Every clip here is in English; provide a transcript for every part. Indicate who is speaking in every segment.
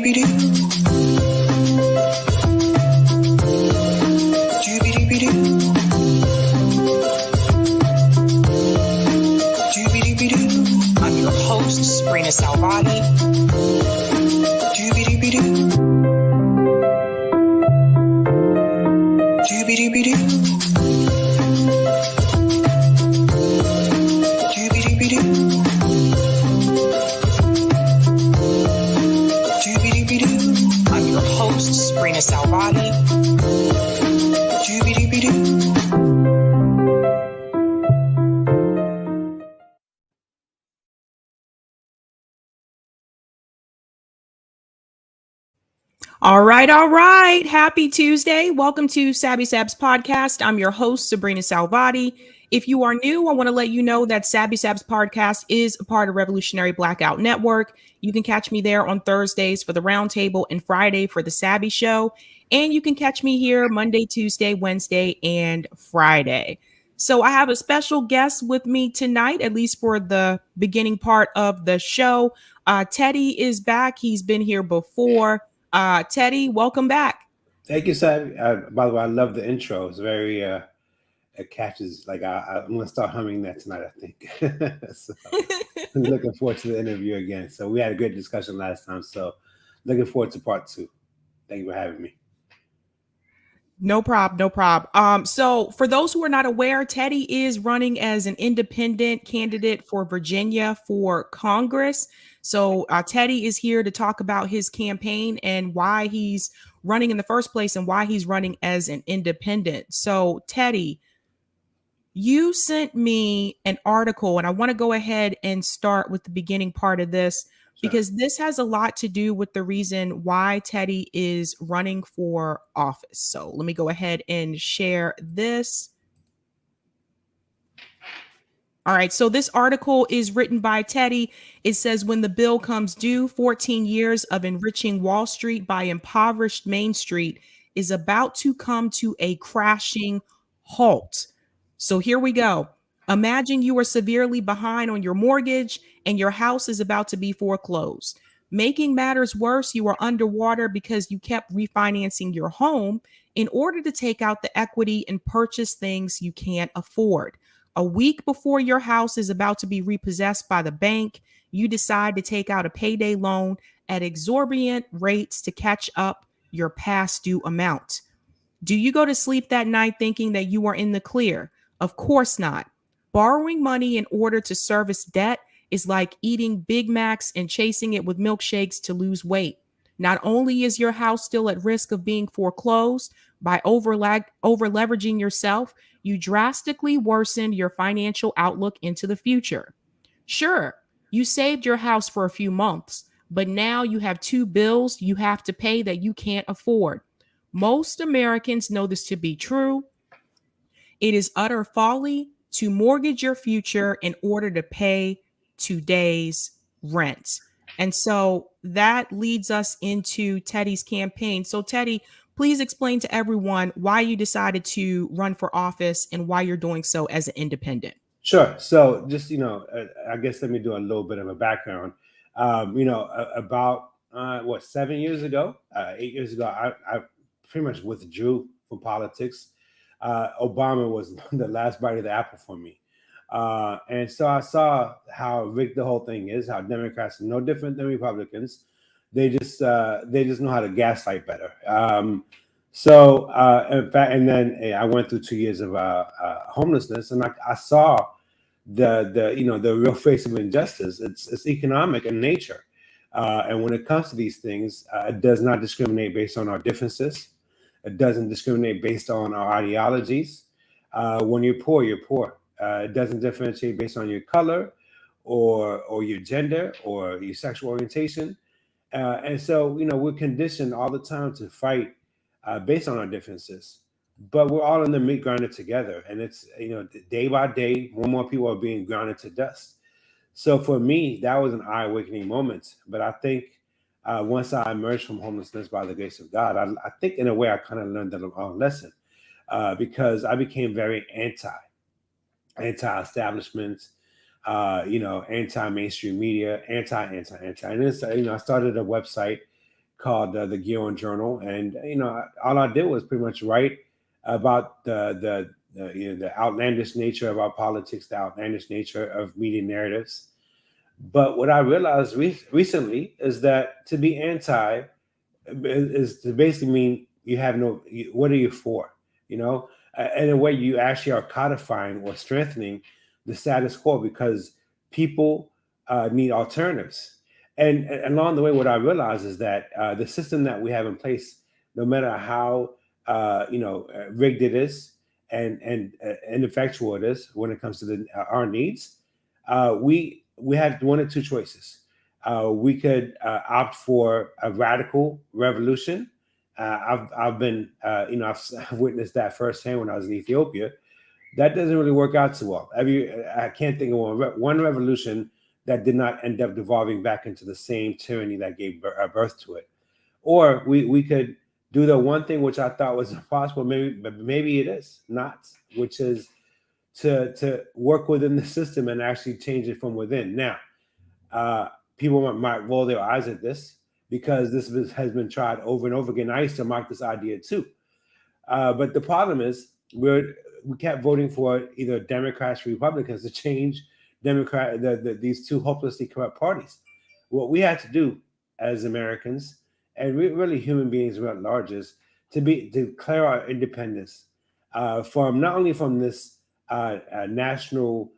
Speaker 1: I'm your host, Sabrina Salvati. I'm your host, Sabrina Salvati.
Speaker 2: All right. Happy Tuesday. Welcome to Sab's podcast. I'm your host, Sabrina Salvati. If you are new, I want to let you know that Sab's podcast is a part of Revolutionary Blackout Network. You can catch me there on Thursdays for the Roundtable and Friday for the Sabby Show. And you can catch me here Monday, Tuesday, Wednesday, and Friday. So I have a special guest with me tonight, at least for the beginning part of the show. Teddy is back. He's been here before. Teddy, welcome back.
Speaker 3: Thank you, Sabby. By the way, I love the intro. It's very, it catches, like I'm going to start humming that tonight, I think. So I'm looking forward to the interview again. So we had a great discussion last time. So looking forward to part 2. Thank you for having me.
Speaker 2: No problem. So for those who are not aware, Teddy is running as an independent candidate for Virginia for Congress. So Teddy is here to talk about his campaign and why he's running in the first place and why he's running as an independent. So Teddy, you sent me an article, and I want to go ahead and start with the beginning part of this because this has a lot to do with the reason why Teddy is running for office. So let me go ahead and share this. All right, so this article is written by Teddy. It says, when the bill comes due, 14 years of enriching Wall Street by impoverished Main Street is about to come to a crashing halt. So here we go. Imagine you are severely behind on your mortgage and your house is about to be foreclosed. Making matters worse, you are underwater because you kept refinancing your home in order to take out the equity and purchase things you can't afford. A week before your house is about to be repossessed by the bank, you decide to take out a payday loan at exorbitant rates to catch up your past due amount. Do you go to sleep that night thinking that you are in the clear? Of course not. Borrowing money in order to service debt is like eating Big Macs and chasing it with milkshakes to lose weight. Not only is your house still at risk of being foreclosed, by over leveraging yourself, you drastically worsen your financial outlook into the future. Sure, you saved your house for a few months, but now you have 2 bills you have to pay that you can't afford. Most Americans know this to be true. It is utter folly to mortgage your future in order to pay today's rent. And so that leads us into Teddy's campaign. So Teddy, please explain to everyone why you decided to run for office and why you're doing so as an independent.
Speaker 3: Sure. So just, I guess let me do a little bit of a background. About 7 years ago, 8 years ago, I pretty much withdrew from politics. Obama was the last bite of the apple for me. And so I saw how rigged the whole thing is, how Democrats are no different than Republicans. They just know how to gaslight better. In fact, and then I went through 2 years of homelessness, and I saw the real face of injustice. It's economic in nature, and when it comes to these things, it does not discriminate based on our differences. It doesn't discriminate based on our ideologies. When you're poor, you're poor. It doesn't differentiate based on your color or your gender or your sexual orientation. And so, we're conditioned all the time to fight based on our differences, but we're all in the meat grinder together. And it's, day by day, more and more people are being grounded to dust. So for me, that was an eye-awakening moment. But I think once I emerged from homelessness by the grace of God, I think in a way I kind of learned a lesson because I became very anti-establishment, anti-mainstream media, anti. And it's, I started a website called the Guion Journal, and all I did was pretty much write about the outlandish nature of our politics, the outlandish nature of media narratives. But what I realized recently is that to be anti is to basically mean you have no. What are you for? In a way, you actually are codifying or strengthening the status quo because people need alternatives. And along the way, what I realized is that the system that we have in place, no matter how rigged it is and ineffectual it is when it comes to our needs, we have one or two choices. We could opt for a radical revolution. I've been, I've witnessed that firsthand when I was in Ethiopia. That doesn't really work out too well. I can't think of one revolution that did not end up devolving back into the same tyranny that gave birth to it. Or we could do the one thing which I thought was impossible, but maybe it is not, which is to work within the system and actually change it from within. Now, people might roll their eyes at this because this has been tried over and over again. I used to mock this idea too. But the problem is we kept voting for either Democrats or Republicans to change these two hopelessly corrupt parties. What we had to do as Americans and really human beings at large is to declare our independence from not only from this national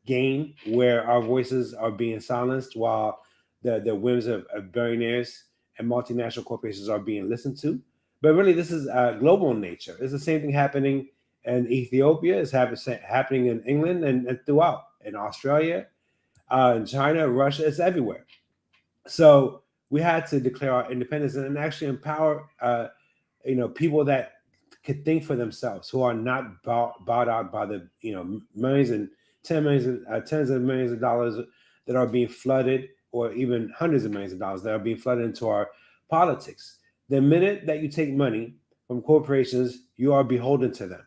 Speaker 3: game where our voices are being silenced while the whims of billionaires and multinational corporations are being listened to, but really this is global in nature. It's the same thing happening in Ethiopia. It's happening in England and throughout, in Australia, in China, Russia. It's everywhere. So we had to declare our independence and actually empower people that could think for themselves, who are not bought out by the millions and tens of millions of dollars that are being flooded, or even hundreds of millions of dollars that are being flooded into our politics. The minute that you take money from corporations, you are beholden to them.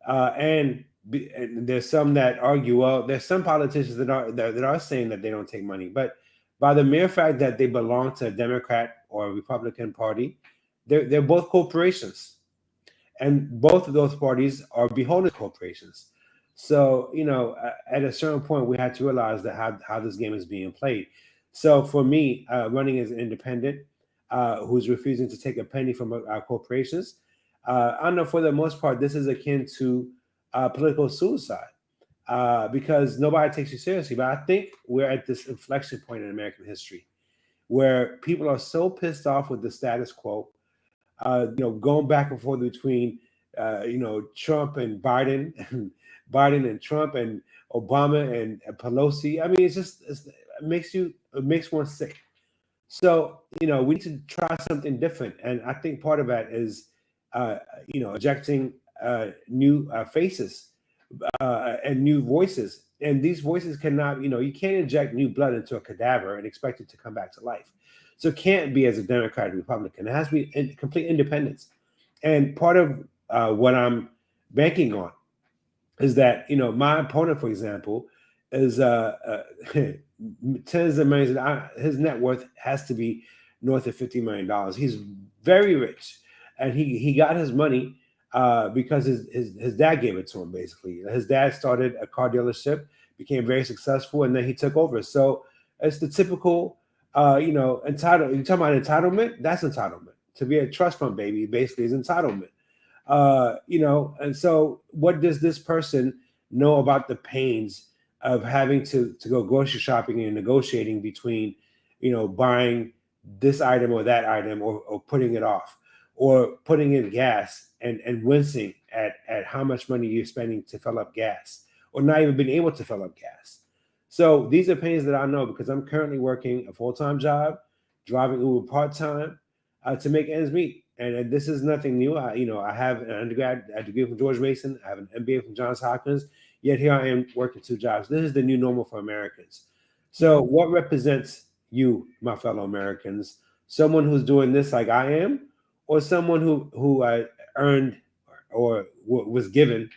Speaker 3: And there's some that argue, well, there's some politicians that are saying that they don't take money, but by the mere fact that they belong to a Democrat or a Republican party, they're both corporations. And both of those parties are beholden to corporations. So, at a certain point, we had to realize that how this game is being played. So for me, running as an independent who's refusing to take a penny from corporations, I know for the most part, this is akin to political suicide because nobody takes you seriously. But I think we're at this inflection point in American history where people are so pissed off with the status quo, going back and forth between, Trump and Biden, and Biden and Trump and Obama and Pelosi. I mean, it makes one sick. So, we need to try something different. And I think part of that is, ejecting new faces and new voices. And these voices cannot, you can't inject new blood into a cadaver and expect it to come back to life. So it can't be as a Democrat or Republican. It has to be complete independence. And part of what I'm banking on is that, my opponent, for example, is tens of millions. His net worth has to be north of $50 million. He's very rich. And he got his money because his dad gave it to him, basically. His dad started a car dealership, became very successful, and then he took over. So it's the typical, entitled. You talking about entitlement? That's entitlement. To be a trust fund baby, basically, is entitlement. And so what does this person know about the pains of having to go grocery shopping and negotiating between, buying this item or that item or putting it off or putting in gas and wincing at how much money you're spending to fill up gas or not even being able to fill up gas. So these are pains that I know because I'm currently working a full-time job, driving Uber part-time to make ends meet. And this is nothing new. I have an undergrad degree from George Mason. I have an MBA from Johns Hopkins. Yet here I am working two jobs. This is the new normal for Americans. So what represents you, my fellow Americans? Someone who's doing this like I am, or someone who earned or was given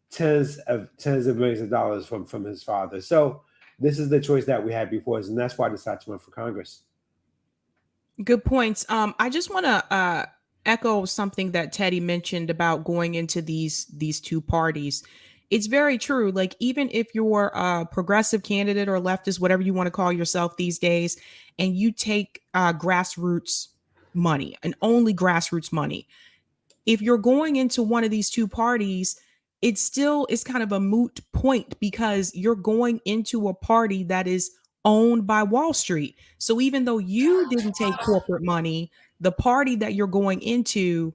Speaker 3: tens of millions of dollars from his father? So this is the choice that we had before us, and that's why I decided to run for Congress.
Speaker 2: Good points. I just want to echo something that Teddy mentioned about going into these two parties. It's very true. Like, even if you're a progressive candidate or leftist, whatever you want to call yourself these days, and you take grassroots money and only grassroots money, if you're going into one of these two parties, it still is kind of a moot point because you're going into a party that is owned by Wall Street. So even though you didn't take corporate money, the party that you're going into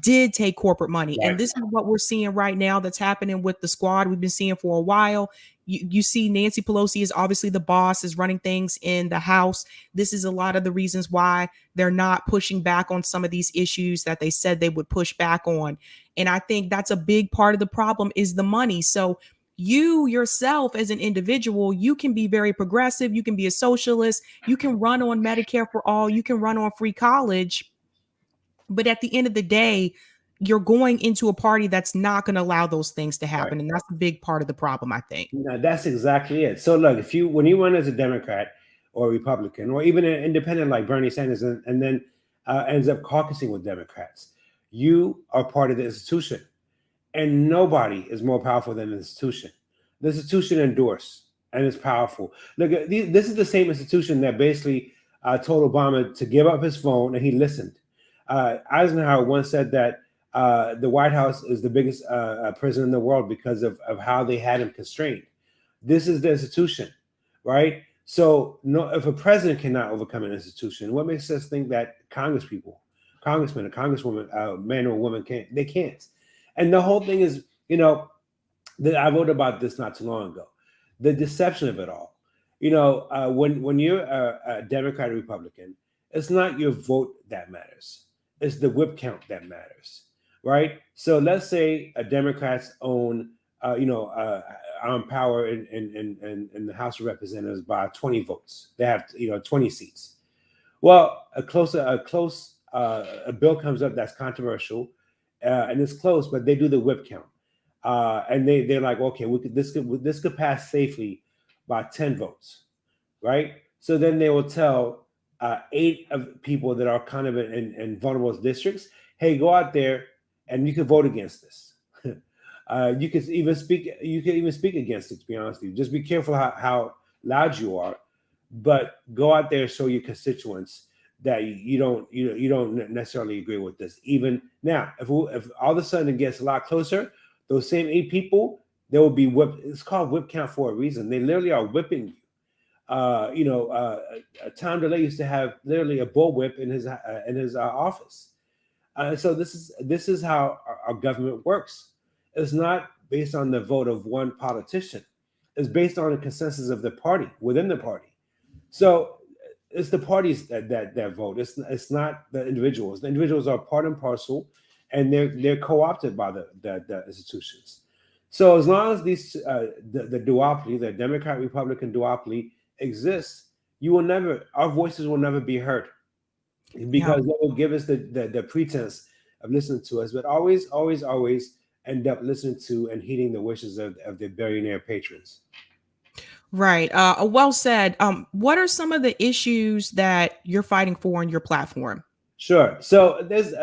Speaker 2: did take corporate money. And
Speaker 3: Right.
Speaker 2: this is what we're seeing right now that's happening with the squad. We've been seeing for a while. You see Nancy Pelosi is obviously the boss, is running things in the House. This is a lot of the reasons why they're not pushing back on some of these issues that they said they would push back on. And I think that's a big part of the problem is the money. So you yourself as an individual, you can be very progressive, you can be a socialist, you can run on Medicare for all, you can run on free college, but at the end of the day, you're going into a party that's not going to allow those things to happen.
Speaker 3: Right.
Speaker 2: And that's a big part of the problem, I think.
Speaker 3: No, that's exactly it. So look, when you run as a Democrat or Republican or even an independent like Bernie Sanders and then ends up caucusing with Democrats, you are part of the institution. And nobody is more powerful than the institution. The institution endorses and it's powerful. Look, this is the same institution that basically told Obama to give up his phone, and he listened. Eisenhower once said that the White House is the biggest prison in the world because of how they had him constrained. This is the institution, right? So if a president cannot overcome an institution, what makes us think that congressmen, a congresswoman, man or woman can't? They can't. And the whole thing is, I wrote about this not too long ago, the deception of it all. When you're a Democrat or Republican, it's not your vote that matters. It's the whip count that matters, right? So let's say Democrats own, on power in the House of Representatives by 20 votes. They have, 20 seats. Well, a bill comes up that's controversial, and it's close, but they do the whip count, and they're like, okay, this could pass safely by 10 votes, right? So then they will tell 8 of people that are kind of in vulnerable districts, hey, go out there and you can vote against this. You can even speak against it. To be honest with you, just be careful how loud you are, but go out there and show your constituents that you don't necessarily agree with this. Even now, if all of a sudden it gets a lot closer, those same 8 people, they will be whipped. It's called whip count for a reason. They literally are whipping you. Tom DeLay used to have literally a bullwhip in his office. So this is how our government works. It's not based on the vote of one politician. It's based on the consensus of the party within the party. So it's the parties that vote. It's not the individuals. The individuals are part and parcel, and they're co-opted by the institutions. So as long as these the duopoly, the Democrat Republican duopoly exists, our voices will never be heard, because they will give us the pretense of listening to us, but always end up listening to and heeding the wishes of their billionaire patrons.
Speaker 2: Right. Well said. What are some of the issues that you're fighting for on your platform?
Speaker 3: Sure. So there's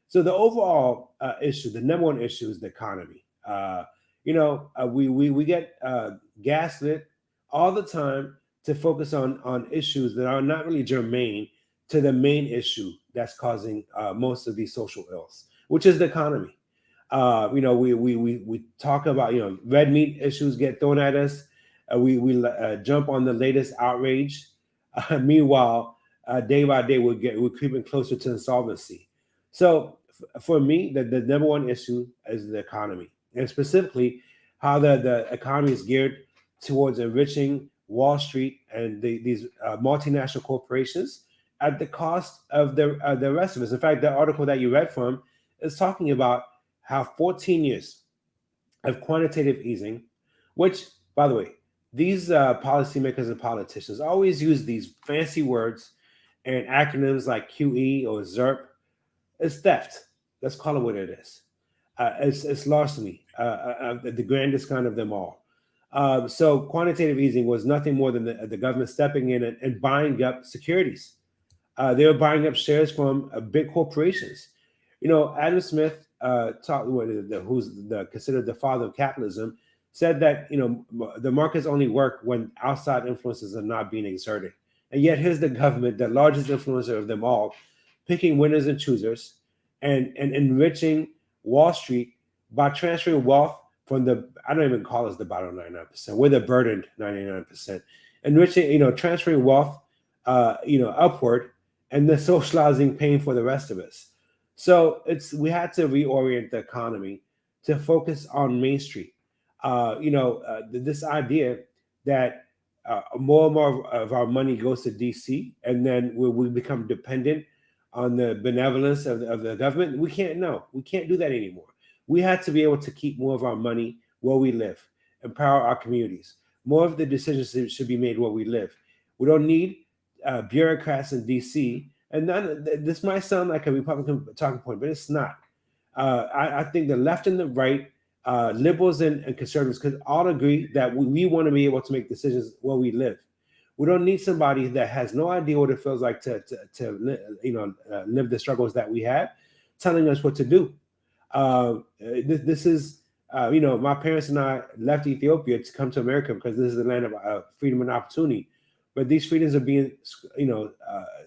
Speaker 3: so the overall issue, the number one issue, is the economy. We get gaslit all the time to focus on issues that are not really germane to the main issue that's causing most of these social ills, which is the economy. We talk about, red meat issues get thrown at us. We jump on the latest outrage. Meanwhile, day by day, we're creeping closer to insolvency. So for me, the number one issue is the economy, and specifically how the economy is geared towards enriching Wall Street and these multinational corporations at the cost of the rest of us. In fact, the article that you read from is talking about how 14 years of quantitative easing, which, by the way, these policymakers and politicians always use these fancy words and acronyms like QE or ZERP. It's theft. Let's call it what it is. It's larceny, the grandest kind of them all. So quantitative easing was nothing more than the government stepping in and buying up securities. They were buying up shares from big corporations. Adam Smith, who's considered the father of capitalism, said that the markets only work when outside influences are not being exerted. And yet here's the government, the largest influencer of them all, picking winners and choosers and enriching Wall Street by transferring wealth from I don't even call us the bottom 99%. We're the burdened 99%. Enriching, transferring wealth, upward, and then socializing pain for the rest of us. So we had to reorient the economy to focus on Main Street. This idea that more and more of our money goes to DC, and then we become dependent on the benevolence of the government. We can't do that anymore. We had to be able to keep more of our money where we live, empower our communities. More of the decisions should be made where we live. We don't need bureaucrats in DC. And this might sound like a Republican talking point, but it's not. I think the left and the right, liberals and conservatives could all agree that we want to be able to make decisions where we live. We don't need somebody that has no idea what it feels like to live the struggles that we have, telling us what to do. This is, my parents and I left Ethiopia to come to America because this is the land of freedom and opportunity. But these freedoms are being,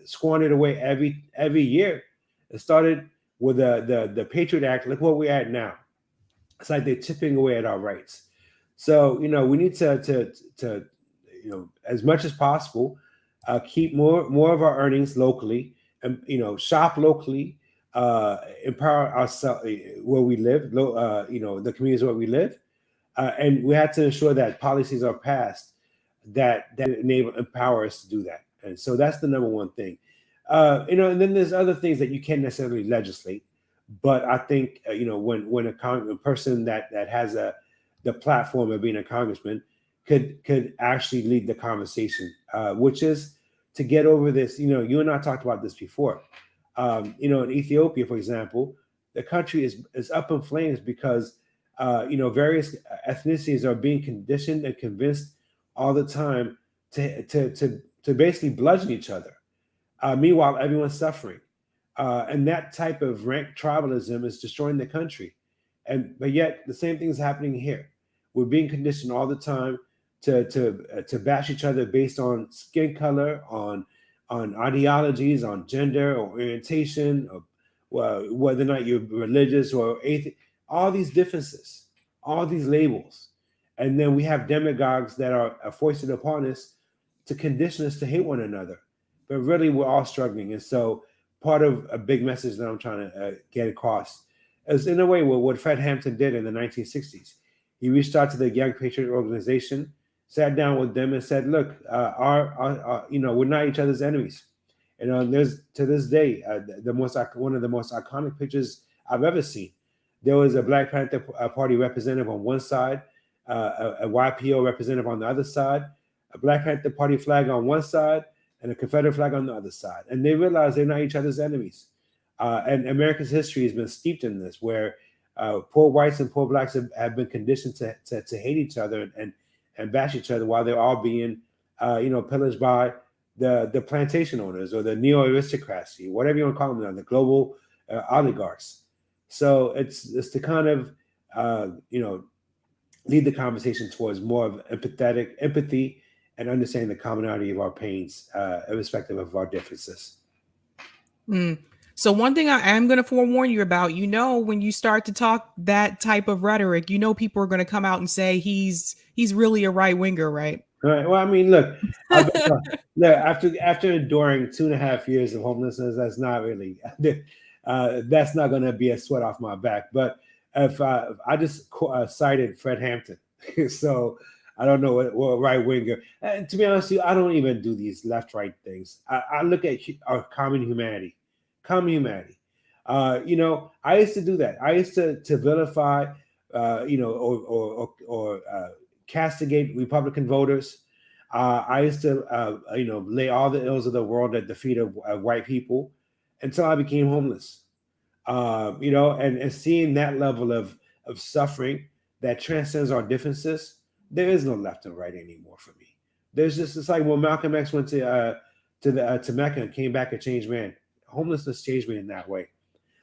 Speaker 3: squandered away every year. It started with the Patriot Act. Look where we're at now. It's like they're chipping away at our rights. So we need to as much as possible, keep more of our earnings locally, and shop locally, empower ourselves where we live. The communities where we live, and we have to ensure that policies are passed that empower us to do that. And so that's the number one thing. And then there's other things that you can't necessarily legislate, but I think when a person that has the platform of being a congressman could actually lead the conversation, which is to get over this. You and I talked about this before. In Ethiopia, for example, the country is up in flames because various ethnicities are being conditioned and convinced all the time to basically bludgeon each other. Meanwhile, everyone's suffering. And that type of rank tribalism is destroying the country. But yet the same thing is happening here. We're being conditioned all the time to bash each other based on skin color, on ideologies, on gender or orientation, or whether or not you're religious or atheist, all these differences, all these labels. And then we have demagogues that are foisted upon us to condition us to hate one another. But really, we're all struggling. And so part of a big message that I'm trying to get across is, in a way, what Fred Hampton did in the 1960s. He reached out to the Young Patriot Organization, sat down with them and said, look, we're not each other's enemies. There's, to this day, one of the most iconic pictures I've ever seen. There was a Black Panther Party representative on one side, a YPO representative on the other side, a Black Panther Party flag on one side, and a Confederate flag on the other side. And they realized they're not each other's enemies. And America's history has been steeped in this, where poor whites and poor blacks have been conditioned to hate each other and bash each other while they're all being, pillaged by the plantation owners or the neo-aristocracy, whatever you want to call them now, the global oligarchs. So it's to kind of, lead the conversation towards more of empathy and understanding the commonality of our pains, irrespective of our differences.
Speaker 2: So one thing I am going to forewarn you about, when you start to talk that type of rhetoric, people are going to come out and say he's really a right winger, right?
Speaker 3: Right. Well, I mean, look, after enduring 2.5 years of homelessness, that's not really, that's not going to be a sweat off my back. But if I just cited Fred Hampton, so I don't know what right winger. And to be honest with you, I don't even do these left-right things. I look at our common humanity. I used to do that. I used to vilify, or castigate Republican voters. I used to, lay all the ills of the world at the feet of white people until I became homeless. And seeing that level of suffering that transcends our differences, there is no left and right anymore for me. It's like when Malcolm X went to to Mecca and came back a changed man. Homelessness changed me in that way.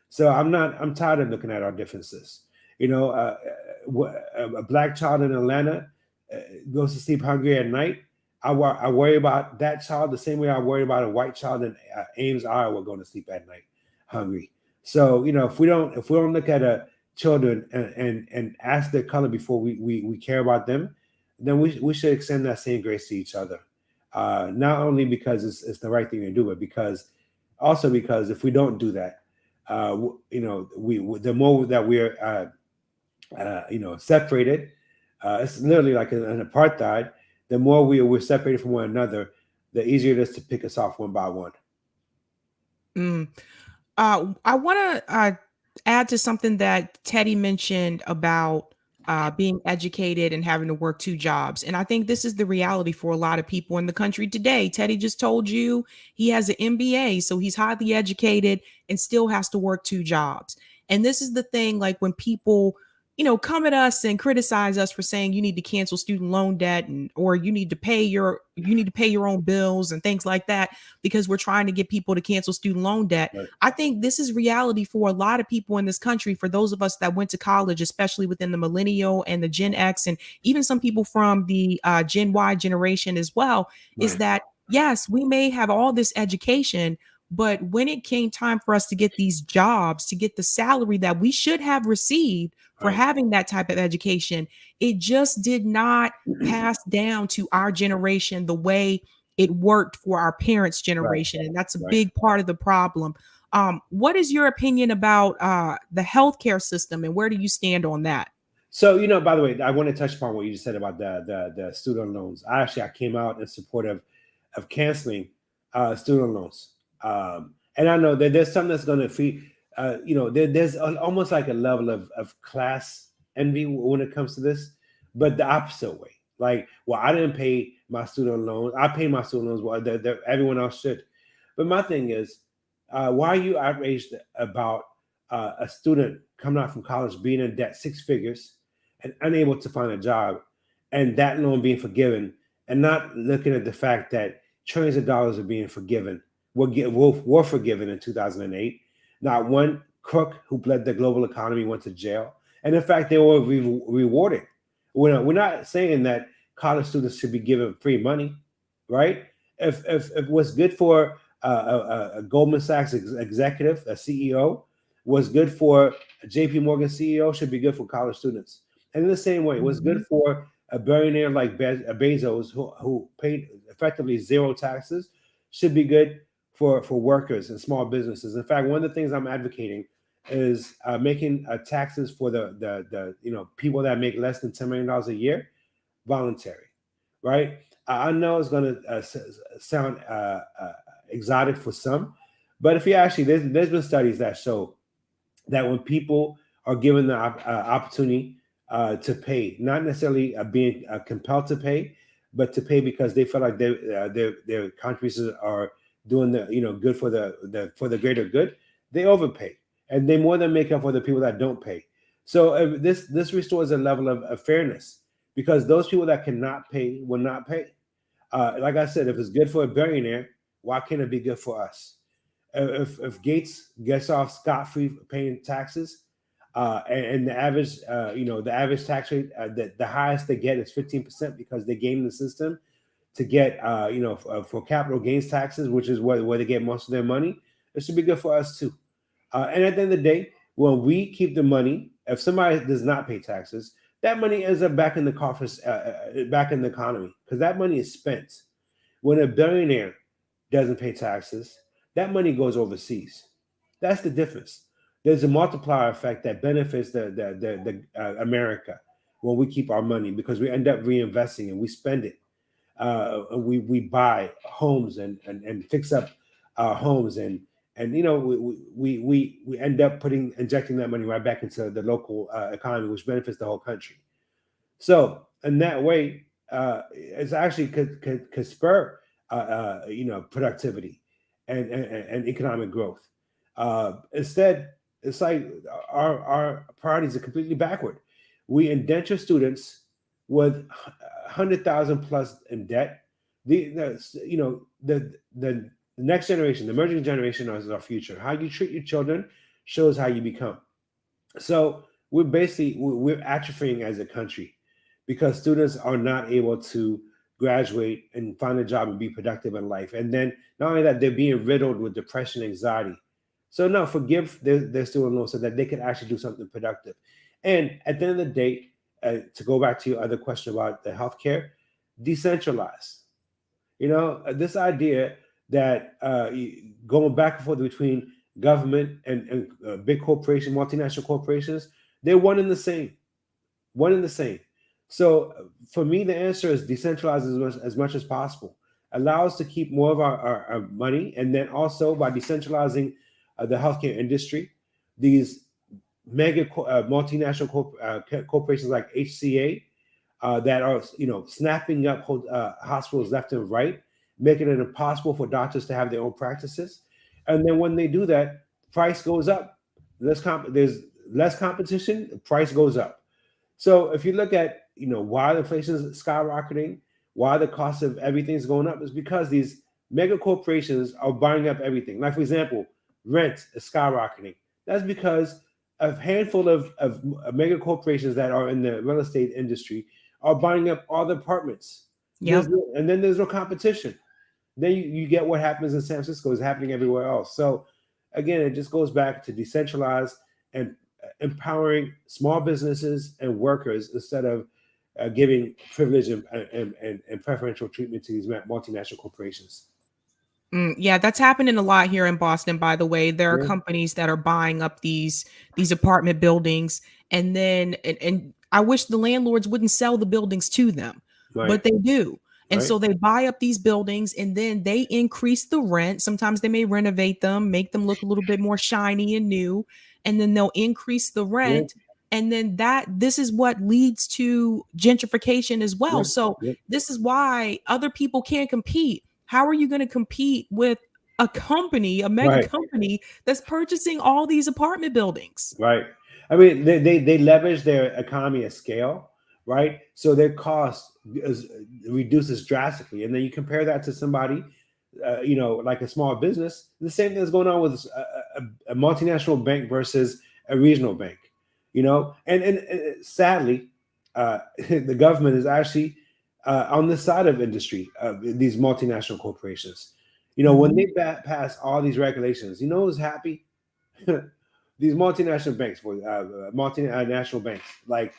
Speaker 3: So I'm tired of looking at our differences. A black child in Atlanta goes to sleep hungry at night. I worry about that child the same way I worry about a white child in Ames, Iowa, going to sleep at night hungry. So if we don't look at children and ask their color before we care about them, then we should extend that same grace to each other. Not only because it's the right thing to do, but because if we don't do that, the more that we're separated, it's literally like an apartheid. The more we're separated from one another, the easier it is to pick us off one by one.
Speaker 2: I want to add to something that Teddy mentioned about being educated and having to work two jobs. And I think this is the reality for a lot of people in the country today. Teddy just told you he has an MBA, so he's highly educated and still has to work two jobs. And this is the thing, like when people come at us and criticize us for saying you need to cancel student loan debt or you need to pay your own bills and things like that because we're trying to get people to cancel student loan debt.
Speaker 3: Right.
Speaker 2: I think this is reality for a lot of people in this country, for those of us that went to college, especially within the millennial and the Gen X, and even some people from the Gen Y generation as well, is that, yes, we may have all this education, but when it came time for us to get these jobs, to get the salary that we should have received for having that type of education, it just did not pass down to our generation the way it worked for our parents' generation. And that's a big part of the problem. What is your opinion about the healthcare system, and where do you stand on that?
Speaker 3: So, by the way, I want to touch upon what you just said about the student loans. I came out in support of canceling student loans. And I know that there's something that's going to feed, there's almost like a level of class envy when it comes to this, but the opposite way. Like, well, I didn't pay my student loans. I paid my student loans. Well, everyone else should. But my thing is, why are you outraged about a student coming out from college being in debt 6 figures and unable to find a job, and that loan being forgiven, and not looking at the fact that trillions of dollars are being forgiven? Were forgiven in 2008. Not one crook who bled the global economy went to jail. And in fact, they were rewarded. We're not saying that college students should be given free money, right? If what's good for a Goldman Sachs executive, a CEO, was good for a JP Morgan CEO, should be good for college students. And in the same way, what's good for a billionaire like Bezos, who paid effectively zero taxes, should be good for workers and small businesses. In fact, one of the things I'm advocating is making taxes for the people that make less than $10 million a year voluntary, right? I know it's going to sound exotic for some, but if you actually, there's been studies that show that when people are given the opportunity to pay, not necessarily being compelled to pay, but to pay because they feel like their contributions are doing the good for the greater good, they overpay, and they more than make up for the people that don't pay. So this restores a level of fairness, because those people that cannot pay will not pay. Like I said, if it's good for a billionaire, why can't it be good for us? If Gates gets off scot-free paying taxes, and the average tax rate, the highest they get is 15%, because they game the system to get for capital gains taxes, which is where they get most of their money. It should be good for us too. And at the end of the day, when we keep the money, if somebody does not pay taxes, that money ends up back in the coffers, back in the economy, because that money is spent. When a billionaire doesn't pay taxes, that money goes overseas. That's the difference. There's a multiplier effect that benefits the America when we keep our money, because we end up reinvesting and we spend it. We buy homes and fix up our homes, and we end up injecting that money right back into the local economy, which benefits the whole country. So in that way, it's actually could spur productivity and economic growth. Instead, it's like our priorities are completely backward. We indenture students with 100,000 plus in debt, The next generation, the emerging generation is our future. How you treat your children shows how you become. So we're atrophying as a country because students are not able to graduate and find a job and be productive in life. And then not only that, they're being riddled with depression, anxiety. So no, forgive their student loans so that they can actually do something productive. And at the end of the day, to go back to your other question about the healthcare, decentralize. This idea that going back and forth between government and big corporations, multinational corporations, they're one and the same. So for me, the answer is decentralize as much as possible. Allow us to keep more of our money, and then also by decentralizing the healthcare industry, these mega multinational corporations like HCA that are snapping up hospitals left and right, making it impossible for doctors to have their own practices. And then when they do that, price goes up. There's less competition, the price goes up. So if you look at why the inflation is skyrocketing, why the cost of everything is going up, is because these mega corporations are buying up everything. Like, for example, rent is skyrocketing. That's because a handful of mega corporations that are in the real estate industry are buying up all the apartments.
Speaker 2: Yep.
Speaker 3: And then there's no competition. Then you get what happens in San Francisco is happening everywhere else. So again, it just goes back to decentralize and empowering small businesses and workers instead of giving privilege and preferential treatment to these multinational corporations.
Speaker 2: Yeah, that's happening a lot here in Boston, by the way. There are companies that are buying up these apartment buildings, and then and I wish the landlords wouldn't sell the buildings to them, but they do. And so they buy up these buildings and then they increase the rent. Sometimes they may renovate them, make them look a little bit more shiny and new, and then they'll increase the rent. And then this is what leads to gentrification as well. So this is why other people can't compete. How are you going to compete with a company, a mega company that's purchasing all these apartment buildings?
Speaker 3: Right. I mean, they leverage their economy at scale, right? So their cost reduces drastically. And then you compare that to somebody, like a small business. The same thing is going on with a multinational bank versus a regional bank, and sadly, the government is actually on the side of industry, these multinational corporations. When they pass all these regulations, who's happy? These multinational banks, multinational banks like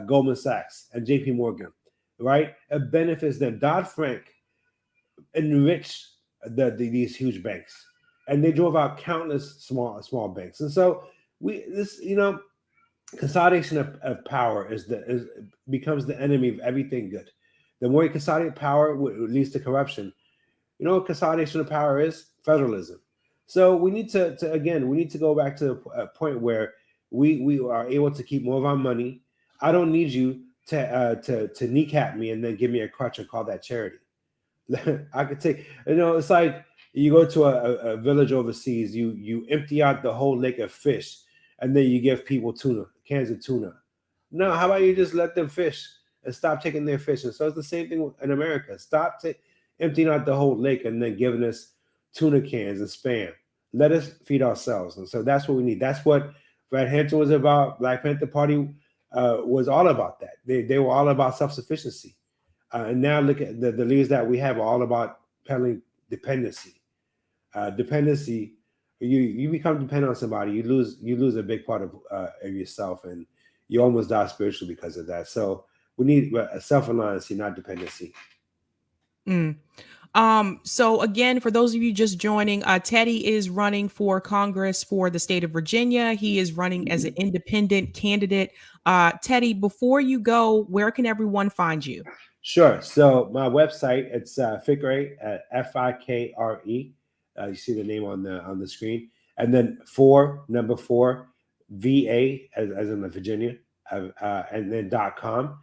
Speaker 3: Goldman Sachs and JP Morgan, right? It benefits them. Dodd-Frank enriched these huge banks, and they drove out countless small banks. And so consolidation of power becomes the enemy of everything good. The more you consolidate power, it leads to corruption. What consolidation of power is? Federalism. So we need to go back to a point where we are able to keep more of our money. I don't need you to kneecap me and then give me a crutch and call that charity. I could take, it's like you go to a village overseas, you empty out the whole lake of fish, and then you give people cans of tuna. No, how about you just let them fish and stop taking their fish? And so it's the same thing in America. Stop emptying out the whole lake and then giving us tuna cans and spam. Let us feed ourselves. And so that's what we need. That's what Red Hampton was about. Black Panther Party was all about that. They were all about self-sufficiency. And now look at the leaders that we have are all about peddling dependency. Dependency, you become dependent on somebody, you lose a big part of yourself, and you almost die spiritually because of that. So we need a self-reliance, not dependency.
Speaker 2: So again, for those of you just joining, Teddy is running for Congress for the state of Virginia. He is running as an independent candidate. Teddy, before you go, where can everyone find you?
Speaker 3: Sure. So my website, it's Fikre, Fikre. You see the name on the screen, and then number 4, VA as in the Virginia, and then .com,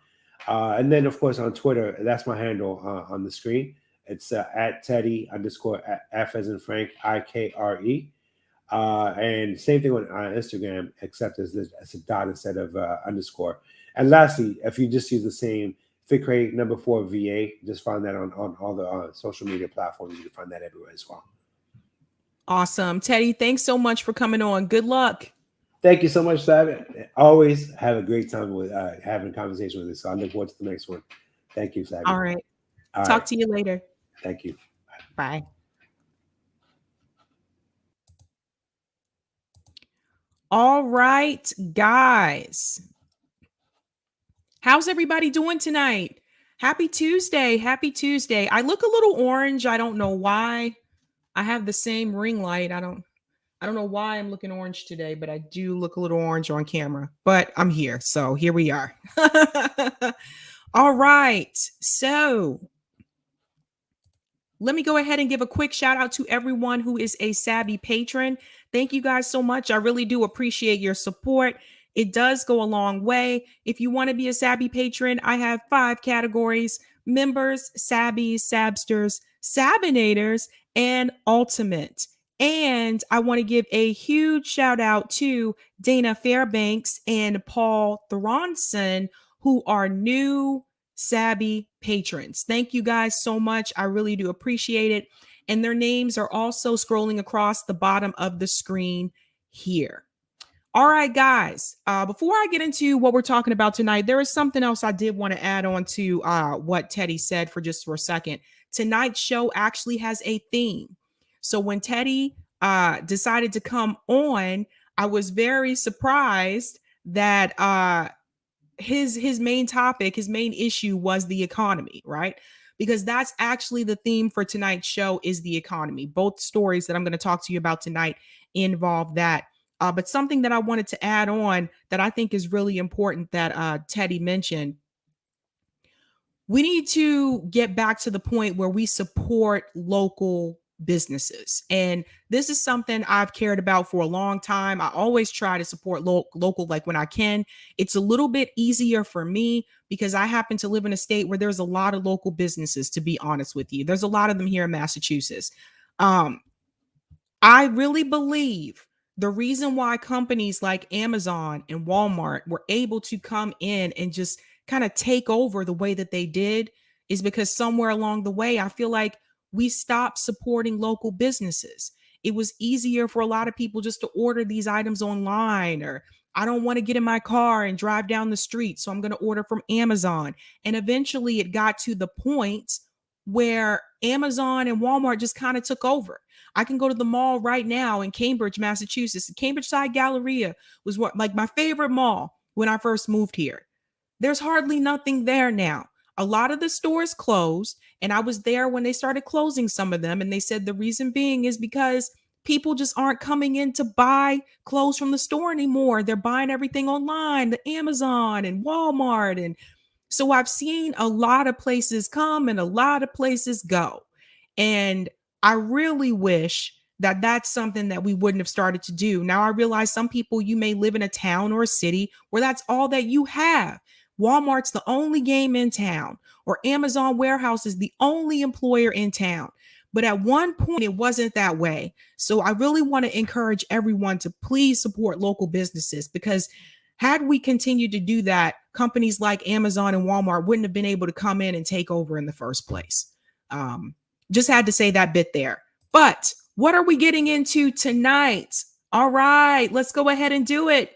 Speaker 3: and then of course on Twitter, that's my handle on the screen. It's at Teddy _ F as in Frank IKRE, and same thing on Instagram, except it's a dot instead of underscore. And lastly, if you just use the same Fig Rate number 4 VA. Just find that on all the social media platforms. You can find that everywhere as well.
Speaker 2: Awesome. Teddy, thanks so much for coming on. Good luck.
Speaker 3: Thank you so much, Sabby. Always have a great time with having a conversation with you. So I look forward to the next one. Thank you, Sabby.
Speaker 2: All right. Talk to you later.
Speaker 3: Thank you.
Speaker 2: Bye. All right, guys. How's everybody doing tonight? Happy Tuesday. Happy Tuesday. I look a little orange. I don't know why. I have the same ring light. I don't know why I'm looking orange today, but I do look a little orange on camera. But I'm here. So here we are. All right. So let me go ahead and give a quick shout out to everyone who is a Sabby patron. Thank you guys so much. I really do appreciate your support. It does go a long way. If you want to be a Sabby patron, I have 5 categories: members, Sabbies, Sabsters, Sabinators, and Ultimate. And I want to give a huge shout out to Dana Fairbanks and Paul Thronson, who are new Sabby patrons. Thank you guys so much. I really do appreciate it. And their names are also scrolling across the bottom of the screen here. All right, guys, before I get into what we're talking about tonight, there is something else I did want to add on to what Teddy said for a second. Tonight's show actually has a theme. So when Teddy decided to come on, I was very surprised that his main topic, his main issue was the economy, right? Because that's actually the theme for tonight's show is the economy. Both stories that I'm going to talk to you about tonight involve that. But something that I wanted to add on that I think is really important that Teddy mentioned, we need to get back to the point where we support local businesses. And this is something I've cared about for a long time. I always try to support local like when I can. It's a little bit easier for me because I happen to live in a state where there's a lot of local businesses, to be honest with you. There's a lot of them here in Massachusetts. I really believe the reason why companies like Amazon and Walmart were able to come in and just kind of take over the way that they did is because somewhere along the way, I feel like we stopped supporting local businesses. It was easier for a lot of people just to order these items online, or I don't want to get in my car and drive down the street, so I'm going to order from Amazon. And eventually it got to the point where Amazon and Walmart just kind of took over. I can go to the mall right now in Cambridge, Massachusetts. Cambridge Side Galleria was like my favorite mall when I first moved here. There's hardly nothing there now. A lot of the stores closed, and I was there when they started closing some of them. And they said the reason being is because people just aren't coming in to buy clothes from the store anymore. They're buying everything online, the Amazon and Walmart. And so I've seen a lot of places come and a lot of places go. And I really wish that that's something that we wouldn't have started to do. Now, I realize some people, you may live in a town or a city where that's all that you have. Walmart's the only game in town, or Amazon Warehouse is the only employer in town. But at one point, it wasn't that way. So I really want to encourage everyone to please support local businesses, because had we continued to do that, companies like Amazon and Walmart wouldn't have been able to come in and take over in the first place. Just had to say that bit there. But what are we getting into tonight? All right, let's go ahead and do it.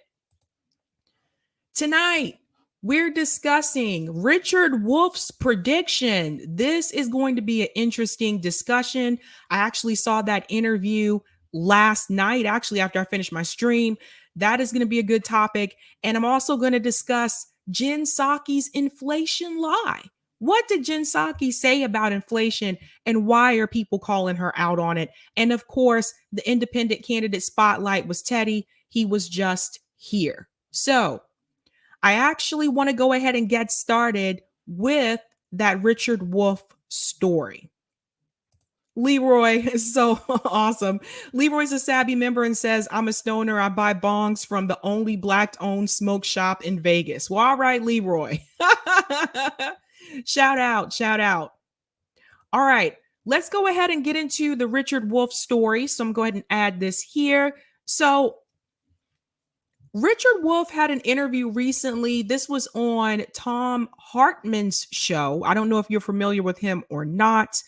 Speaker 2: Tonight, we're discussing Richard Wolff's prediction. This is going to be an interesting discussion. I actually saw that interview last night, actually, after I finished my stream. That is going to be a good topic. And I'm also going to discuss Jen Psaki's inflation lie. What did Jen Psaki say about inflation, and why are people calling her out on it? And of course, the independent candidate spotlight was Teddy. He was just here. So I actually want to go ahead and get started with that Richard Wolff story. Leroy is so awesome. Leroy's a Sabby member and says, I'm a stoner. I buy bongs from the only Black-owned smoke shop in Vegas. Well, all right, Leroy. Shout out, shout out. All right, let's go ahead and get into the Richard Wolff story. So I'm going to go ahead and add this here. So Richard Wolff had an interview recently. This was on Tom Hartman's show. I don't know if you're familiar with him or not,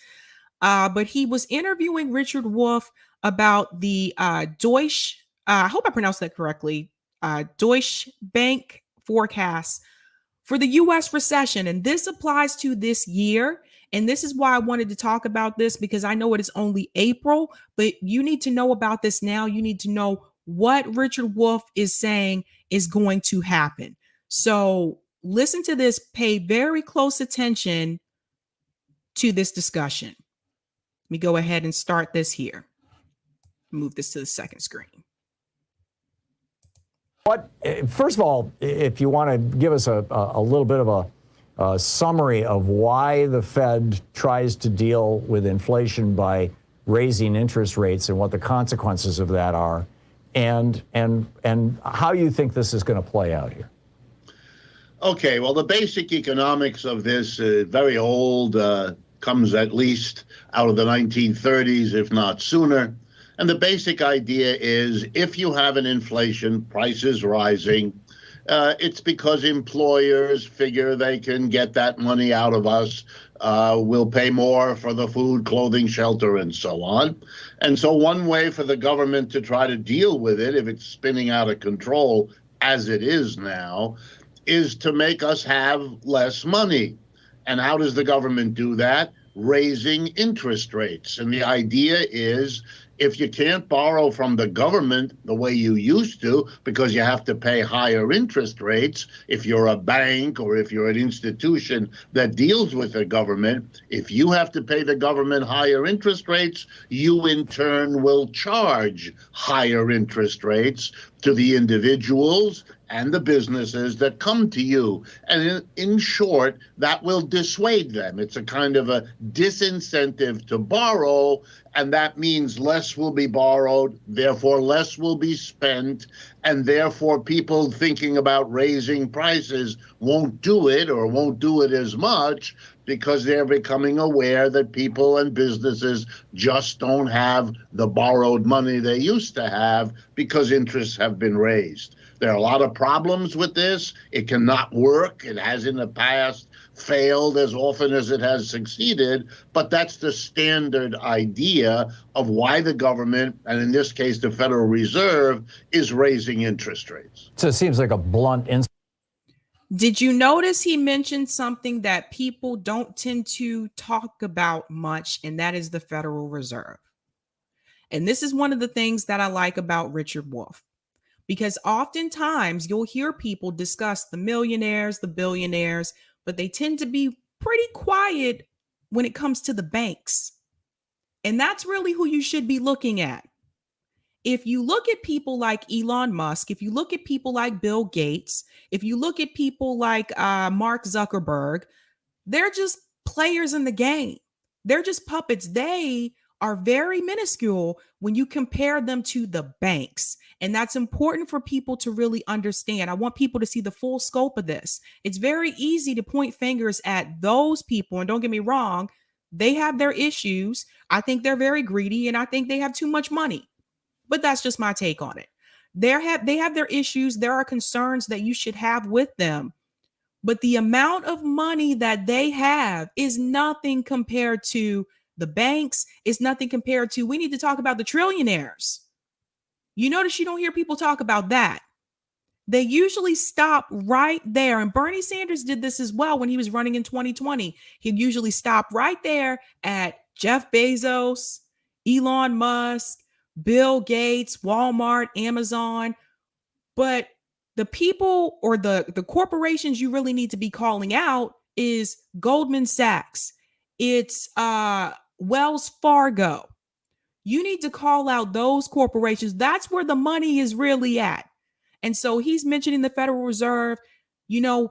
Speaker 2: but he was interviewing Richard Wolff about the Deutsche, I hope I pronounced that correctly, Deutsche Bank forecast for the US recession. And this applies to this year. And this is why I wanted to talk about this, because I know it is only April, but you need to know about this now. You need to know what Richard Wolff is saying is going to happen. So listen to this, pay very close attention to this discussion. Let me go ahead and start this here. Move this to the second screen.
Speaker 4: First of all, if you want to give us a little bit of a summary of why the Fed tries to deal with inflation by raising interest rates and what the consequences of that are, and how you think this is going to play out here.
Speaker 5: Okay, well, the basic economics of this very old, comes at least out of the 1930s, if not sooner. And the basic idea is if you have an inflation, prices rising, it's because employers figure they can get that money out of us. We'll pay more for the food, clothing, shelter, and so on. And so one way for the government to try to deal with it, if it's spinning out of control, as it is now, is to make us have less money. And how does the government do that? Raising interest rates. And the idea is, if you can't borrow from the government the way you used to, because you have to pay higher interest rates, if you're a bank or if you're an institution that deals with the government, if you have to pay the government higher interest rates, you in turn will charge higher interest rates to the individuals and the businesses that come to you. And in short, that will dissuade them. It's a kind of a disincentive to borrow, and that means less will be borrowed, therefore less will be spent, and therefore people thinking about raising prices won't do it or won't do it as much, because they're becoming aware that people and businesses just don't have the borrowed money they used to have because interests have been raised. There are a lot of problems with this. It cannot work. It has in the past failed as often as it has succeeded, but that's the standard idea of why the government, and in this case the Federal Reserve, is raising interest rates.
Speaker 4: So it seems like a blunt insult.
Speaker 2: Did you notice he mentioned something that people don't tend to talk about much, and that is the Federal Reserve? And this is one of the things that I like about Richard Wolff, because oftentimes you'll hear people discuss the millionaires, the billionaires, but they tend to be pretty quiet when it comes to the banks. And that's really who you should be looking at. If you look at people like Elon Musk, if you look at people like Bill Gates, if you look at people like Mark Zuckerberg, they're just players in the game. They're just puppets. They are very minuscule when you compare them to the banks. And that's important for people to really understand. I want people to see the full scope of this. It's very easy to point fingers at those people. And don't get me wrong, they have their issues. I think they're very greedy, and I think they have too much money. But that's just my take on it. They have their issues. There are concerns that you should have with them. But the amount of money that they have is nothing compared to the banks. It's nothing compared to, we need to talk about the trillionaires. You notice you don't hear people talk about that. They usually stop right there. And Bernie Sanders did this as well when he was running in 2020. He'd usually stop right there at Jeff Bezos, Elon Musk, Bill Gates, Walmart, Amazon. But the people or the corporations you really need to be calling out is Goldman Sachs. It's Wells Fargo. You need to call out those corporations. That's where the money is really at. And so he's mentioning the Federal Reserve. You know,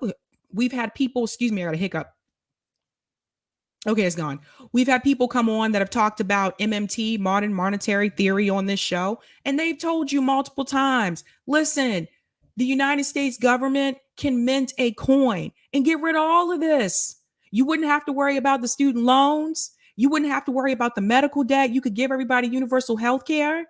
Speaker 2: we've had people, excuse me, I got a hiccup. Okay, it's gone. We've had people come on that have talked about MMT, modern monetary theory, on this show, and they've told you multiple times, listen, the United States government can mint a coin and get rid of all of this. You wouldn't have to worry about the student loans. You wouldn't have to worry about the medical debt. You could give everybody universal health care.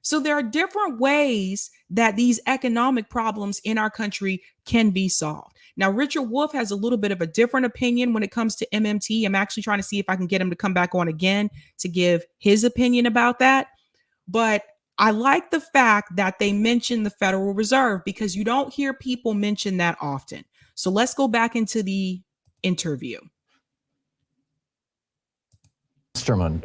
Speaker 2: So there are different ways that these economic problems in our country can be solved. Now, Richard Wolff has a little bit of a different opinion when it comes to MMT. I'm actually trying to see if I can get him to come back on again to give his opinion about that. But I like the fact that they mention the Federal Reserve because you don't hear people mention that often. So let's go back into the interview.
Speaker 4: Instrument,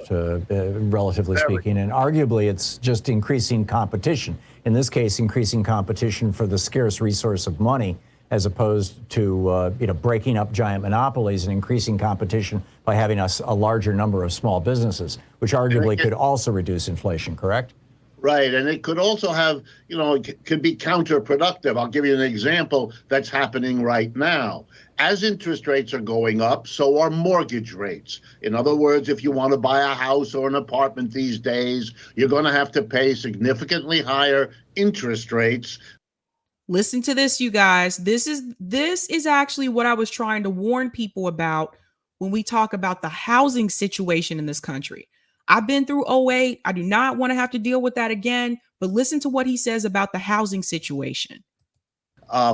Speaker 4: relatively speaking, and arguably it's just increasing competition. In this case, increasing competition for the scarce resource of money, as opposed to breaking up giant monopolies and increasing competition by having a larger number of small businesses, which arguably could also reduce inflation, correct?
Speaker 5: Right, and it could also have, it could be counterproductive. I'll give you an example that's happening right now. As interest rates are going up, so are mortgage rates. In other words, if you want to buy a house or an apartment these days, you're going to have to pay significantly higher interest rates.
Speaker 2: Listen to this, you guys. This is actually what I was trying to warn people about when we talk about the housing situation in this country. I've been through 2008. I do not want to have to deal with that again, but listen to what he says about the housing situation.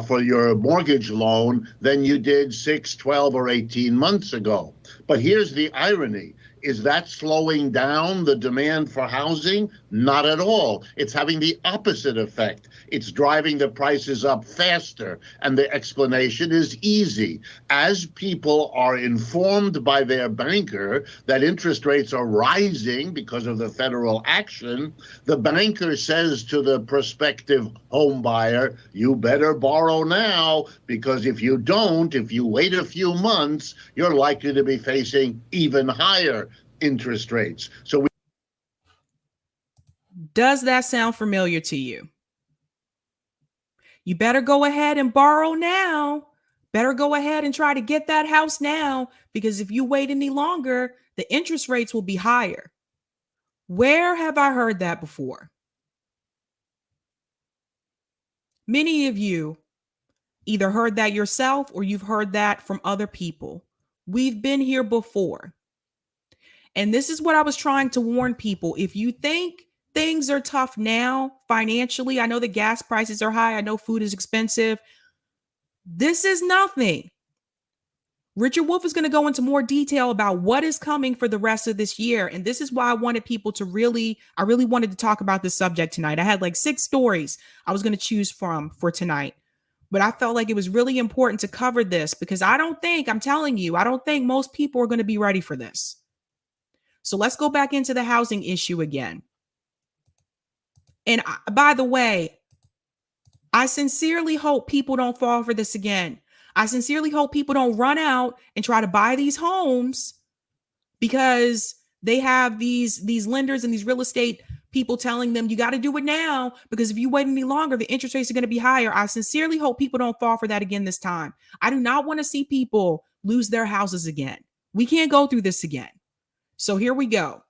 Speaker 5: For your mortgage loan than you did 6, 12, or 18 months ago. But here's the irony. Is that slowing down the demand for housing? Not at all. It's having the opposite effect. It's driving the prices up faster. And the explanation is easy. As people are informed by their banker that interest rates are rising because of the federal action, the banker says to the prospective home buyer, you better borrow now, because if you don't, if you wait a few months, you're likely to be facing even higher interest rates.
Speaker 2: Does that sound familiar to you? You better go ahead and borrow now. Better go ahead and try to get that house now, because if you wait any longer, the interest rates will be higher. Where have I heard that before? Many of you either heard that yourself or you've heard that from other people. We've been here before. And this is what I was trying to warn people. If you think things are tough now financially, I know the gas prices are high. I know food is expensive. This is nothing. Richard Wolff is going to go into more detail about what is coming for the rest of this year. And this is why I wanted people to really wanted to talk about this subject tonight. I had like 6 stories I was going to choose from for tonight. But I felt like it was really important to cover this because I'm telling you, I don't think most people are going to be ready for this. So let's go back into the housing issue again. And by the way, I sincerely hope people don't fall for this again. I sincerely hope people don't run out and try to buy these homes because they have these lenders and these real estate people telling them you got to do it now because if you wait any longer, the interest rates are going to be higher. I sincerely hope people don't fall for that again this time. I do not want to see people lose their houses again. We can't go through this again. So here we go.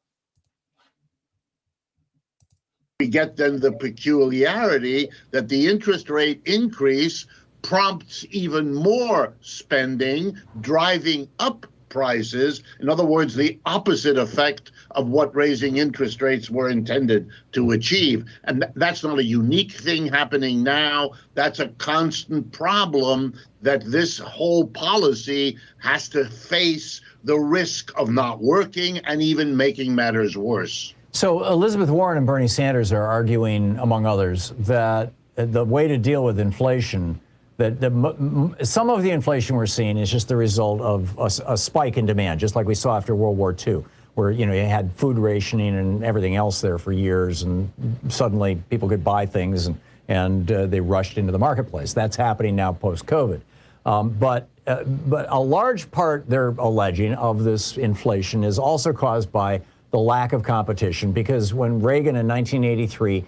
Speaker 5: We get then the peculiarity that the interest rate increase prompts even more spending, driving up prices. In other words, the opposite effect of what raising interest rates were intended to achieve. And that's not a unique thing happening now. That's a constant problem that this whole policy has to face the risk of not working and even making matters worse.
Speaker 4: So Elizabeth Warren and Bernie Sanders are arguing, among others, that the way to deal with inflation, that some of the inflation we're seeing is just the result of a spike in demand, just like we saw after World War II, where you had food rationing and everything else there for years, and suddenly people could buy things and they rushed into the marketplace. That's happening now post-COVID. But a large part, they're alleging, of this inflation is also caused by the lack of competition, because when Reagan in 1983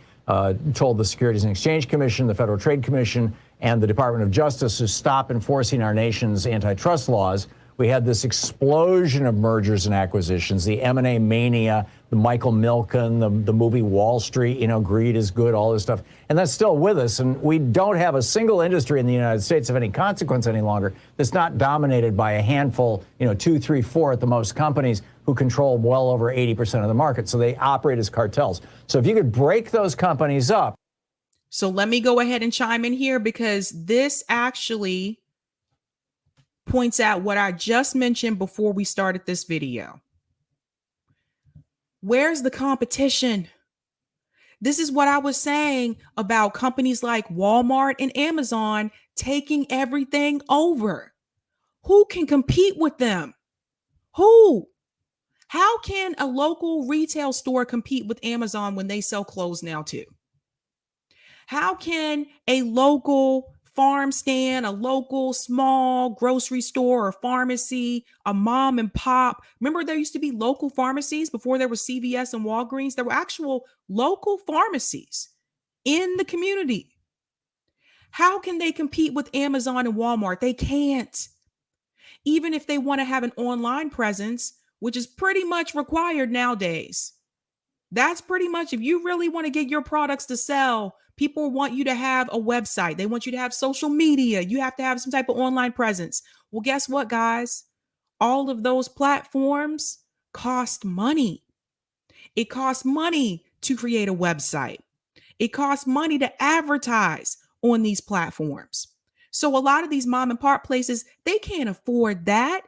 Speaker 4: told the Securities and Exchange Commission, the Federal Trade Commission, and the Department of Justice to stop enforcing our nation's antitrust laws, We had this explosion of mergers and acquisitions, the M&A mania, the Michael Milken, the movie Wall Street, you know, greed is good, all this stuff. And that's still with us. And we don't have a single industry in the United States of any consequence any longer that's not dominated by a handful, you know, 2, 3, 4 at the most companies who control well over 80% of the market. So they operate as cartels. So if you could break those companies up.
Speaker 2: So let me go ahead and chime in here, because this actually points out what I just mentioned before we started this video. Where's the competition? This is what I was saying about companies like Walmart and Amazon taking everything over. Who can compete with them? Who? How can a local retail store compete with Amazon when they sell clothes now too? How can a local farm stand, a local small grocery store or pharmacy, a mom and pop? Remember, there used to be local pharmacies before there was CVS and Walgreens. There were actual local pharmacies in the community. How can they compete with Amazon and Walmart? They can't. Even if they want to have an online presence, which is pretty much required nowadays. That's pretty much, if you really want to get your products to sell, people want you to have a website. They want you to have social media. You have to have some type of online presence. Well, guess what, guys? All of those platforms cost money. It costs money to create a website. It costs money to advertise on these platforms. So a lot of these mom and pop places, they can't afford that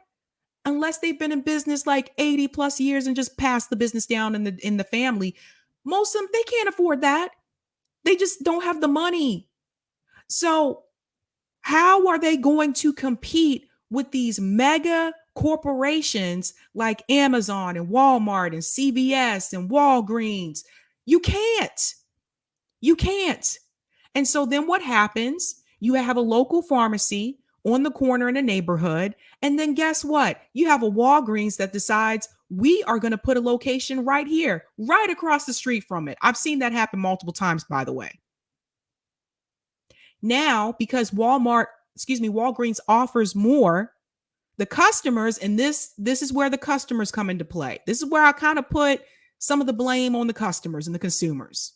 Speaker 2: unless they've been in business like 80 plus years and just passed the business down in the family. Most of them, they can't afford that. They just don't have the money. So how are they going to compete with these mega corporations like Amazon and Walmart and CVS and Walgreens? You can't. You can't. And so then what happens? You have a local pharmacy on the corner in a neighborhood. And then guess what? You have a Walgreens that decides, we are going to put a location right here, right across the street from it. I've seen that happen multiple times, by the way. Now, because Walgreens offers more, the customers, and this is where the customers come into play. This is where I kind of put some of the blame on the customers and the consumers.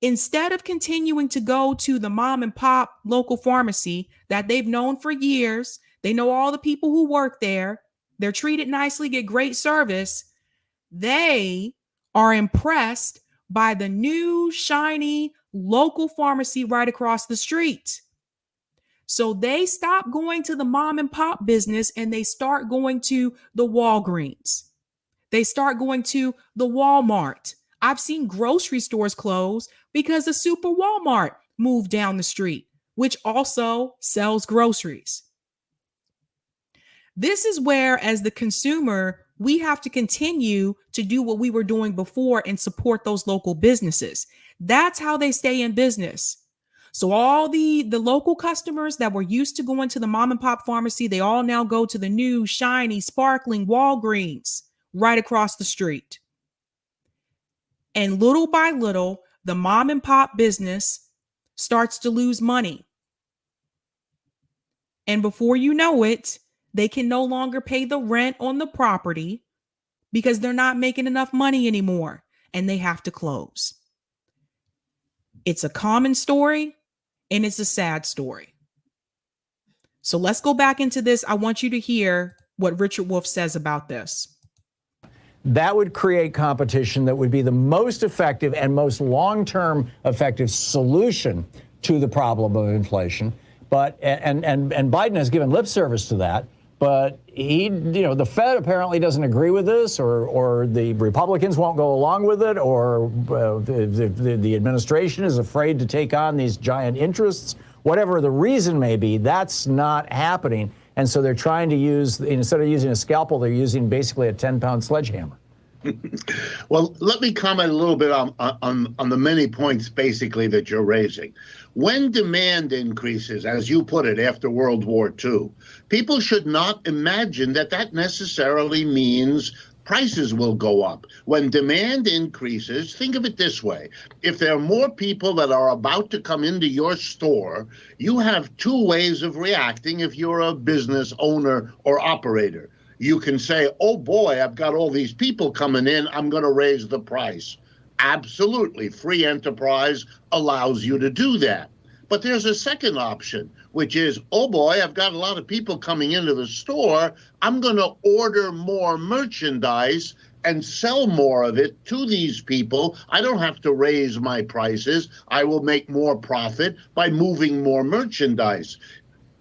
Speaker 2: Instead of continuing to go to the mom and pop local pharmacy that they've known for years, they know all the people who work there, they're treated nicely, get great service, they are impressed by the new, shiny local pharmacy right across the street. So they stop going to the mom and pop business and they start going to the Walgreens. They start going to the Walmart. I've seen grocery stores close because the Super Walmart moved down the street, which also sells groceries. This is where, as the consumer, we have to continue to do what we were doing before and support those local businesses. That's how they stay in business. So all the local customers that were used to going to the mom and pop pharmacy, they all now go to the new, shiny, sparkling Walgreens right across the street. And little by little, the mom and pop business starts to lose money. And before you know it, they can no longer pay the rent on the property because they're not making enough money anymore and they have to close. It's a common story and it's a sad story. So let's go back into this. I want you to hear what Richard Wolff says about this.
Speaker 4: That would create competition that would be the most effective and most long-term effective solution to the problem of inflation. But and Biden has given lip service to that. But the Fed apparently doesn't agree with this, or the Republicans won't go along with it, or the administration is afraid to take on these giant interests. Whatever the reason may be, that's not happening. And so they're trying to use, instead of using a scalpel, they're using basically a 10-pound sledgehammer.
Speaker 5: Well, let me comment a little bit on the many points basically that you're raising. When demand increases, as you put it, after World War II, people should not imagine that necessarily means prices will go up. When demand increases, think of it this way. If there are more people that are about to come into your store, you have two ways of reacting if you're a business owner or operator. You can say, oh boy, I've got all these people coming in, I'm going to raise the price. Absolutely, free enterprise allows you to do that. But there's a second option, which is, oh boy, I've got a lot of people coming into the store. I'm going to order more merchandise and sell more of it to these people. I don't have to raise my prices. I will make more profit by moving more merchandise.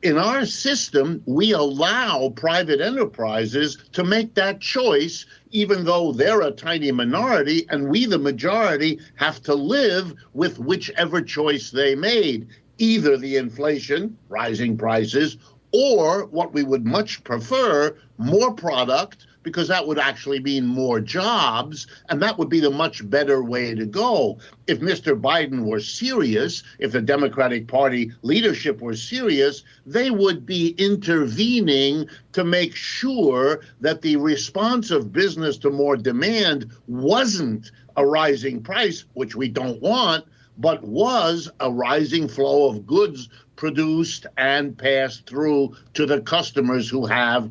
Speaker 5: In our system, we allow private enterprises to make that choice, even though they're a tiny minority, and we, the majority, have to live with whichever choice they made, either the inflation, rising prices, or what we would much prefer, more product, because that would actually mean more jobs, and that would be the much better way to go. If Mr. Biden were serious, if the Democratic Party leadership were serious, they would be intervening to make sure that the response of business to more demand wasn't a rising price, which we don't want, but was a rising flow of goods produced and passed through to the customers who have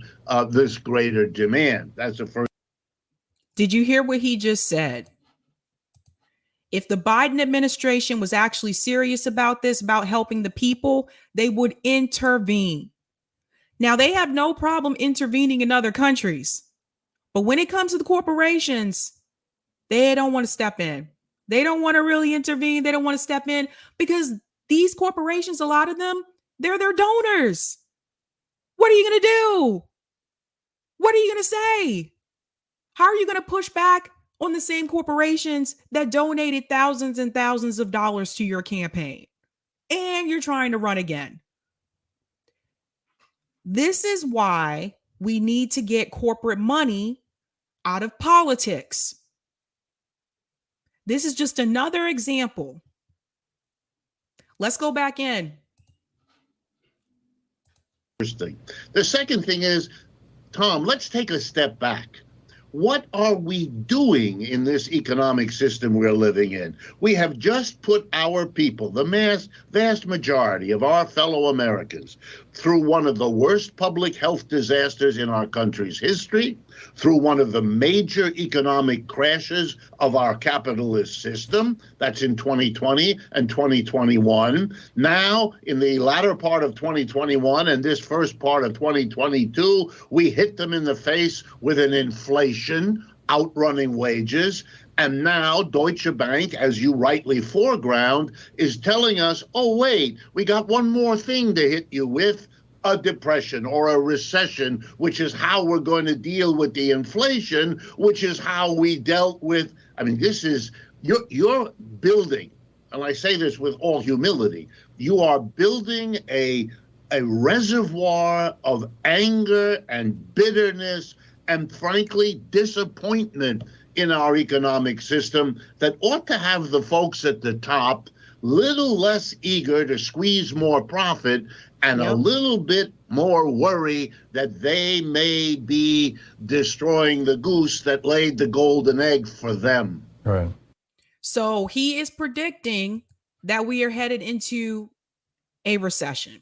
Speaker 5: this greater demand. That's the first.
Speaker 2: Did you hear what he just said? If the Biden administration was actually serious about this, about helping the people, they would intervene. Now, they have no problem intervening in other countries, but when it comes to the corporations, they don't want to step in. They don't want to really intervene. They don't want to step in because these corporations, a lot of them, they're their donors. What are you going to do? What are you going to say? How are you going to push back on the same corporations that donated thousands and thousands of dollars to your campaign? And you're trying to run again. This is why we need to get corporate money out of politics. This is just another example. Let's go back in.
Speaker 5: First thing. The second thing is, Tom, let's take a step back. What are we doing in this economic system we're living in? We have just put our people, the vast majority of our fellow Americans, through one of the worst public health disasters in our country's history, through one of the major economic crashes of our capitalist system. That's in 2020 and 2021. Now, in the latter part of 2021 and this first part of 2022, we hit them in the face with an inflation outrunning wages. And now Deutsche Bank, as you rightly foreground, is telling us, oh, wait, we got one more thing to hit you with, a depression or a recession, which is how we're going to deal with the inflation, which is how we dealt with, I mean, this is, you're building, and I say this with all humility, you are building a reservoir of anger and bitterness and, frankly, disappointment in our economic system that ought to have the folks at the top little less eager to squeeze more profit and a little bit more worry that they may be destroying the goose that laid the golden egg for them.
Speaker 4: Right.
Speaker 2: So he is predicting that we are headed into a recession.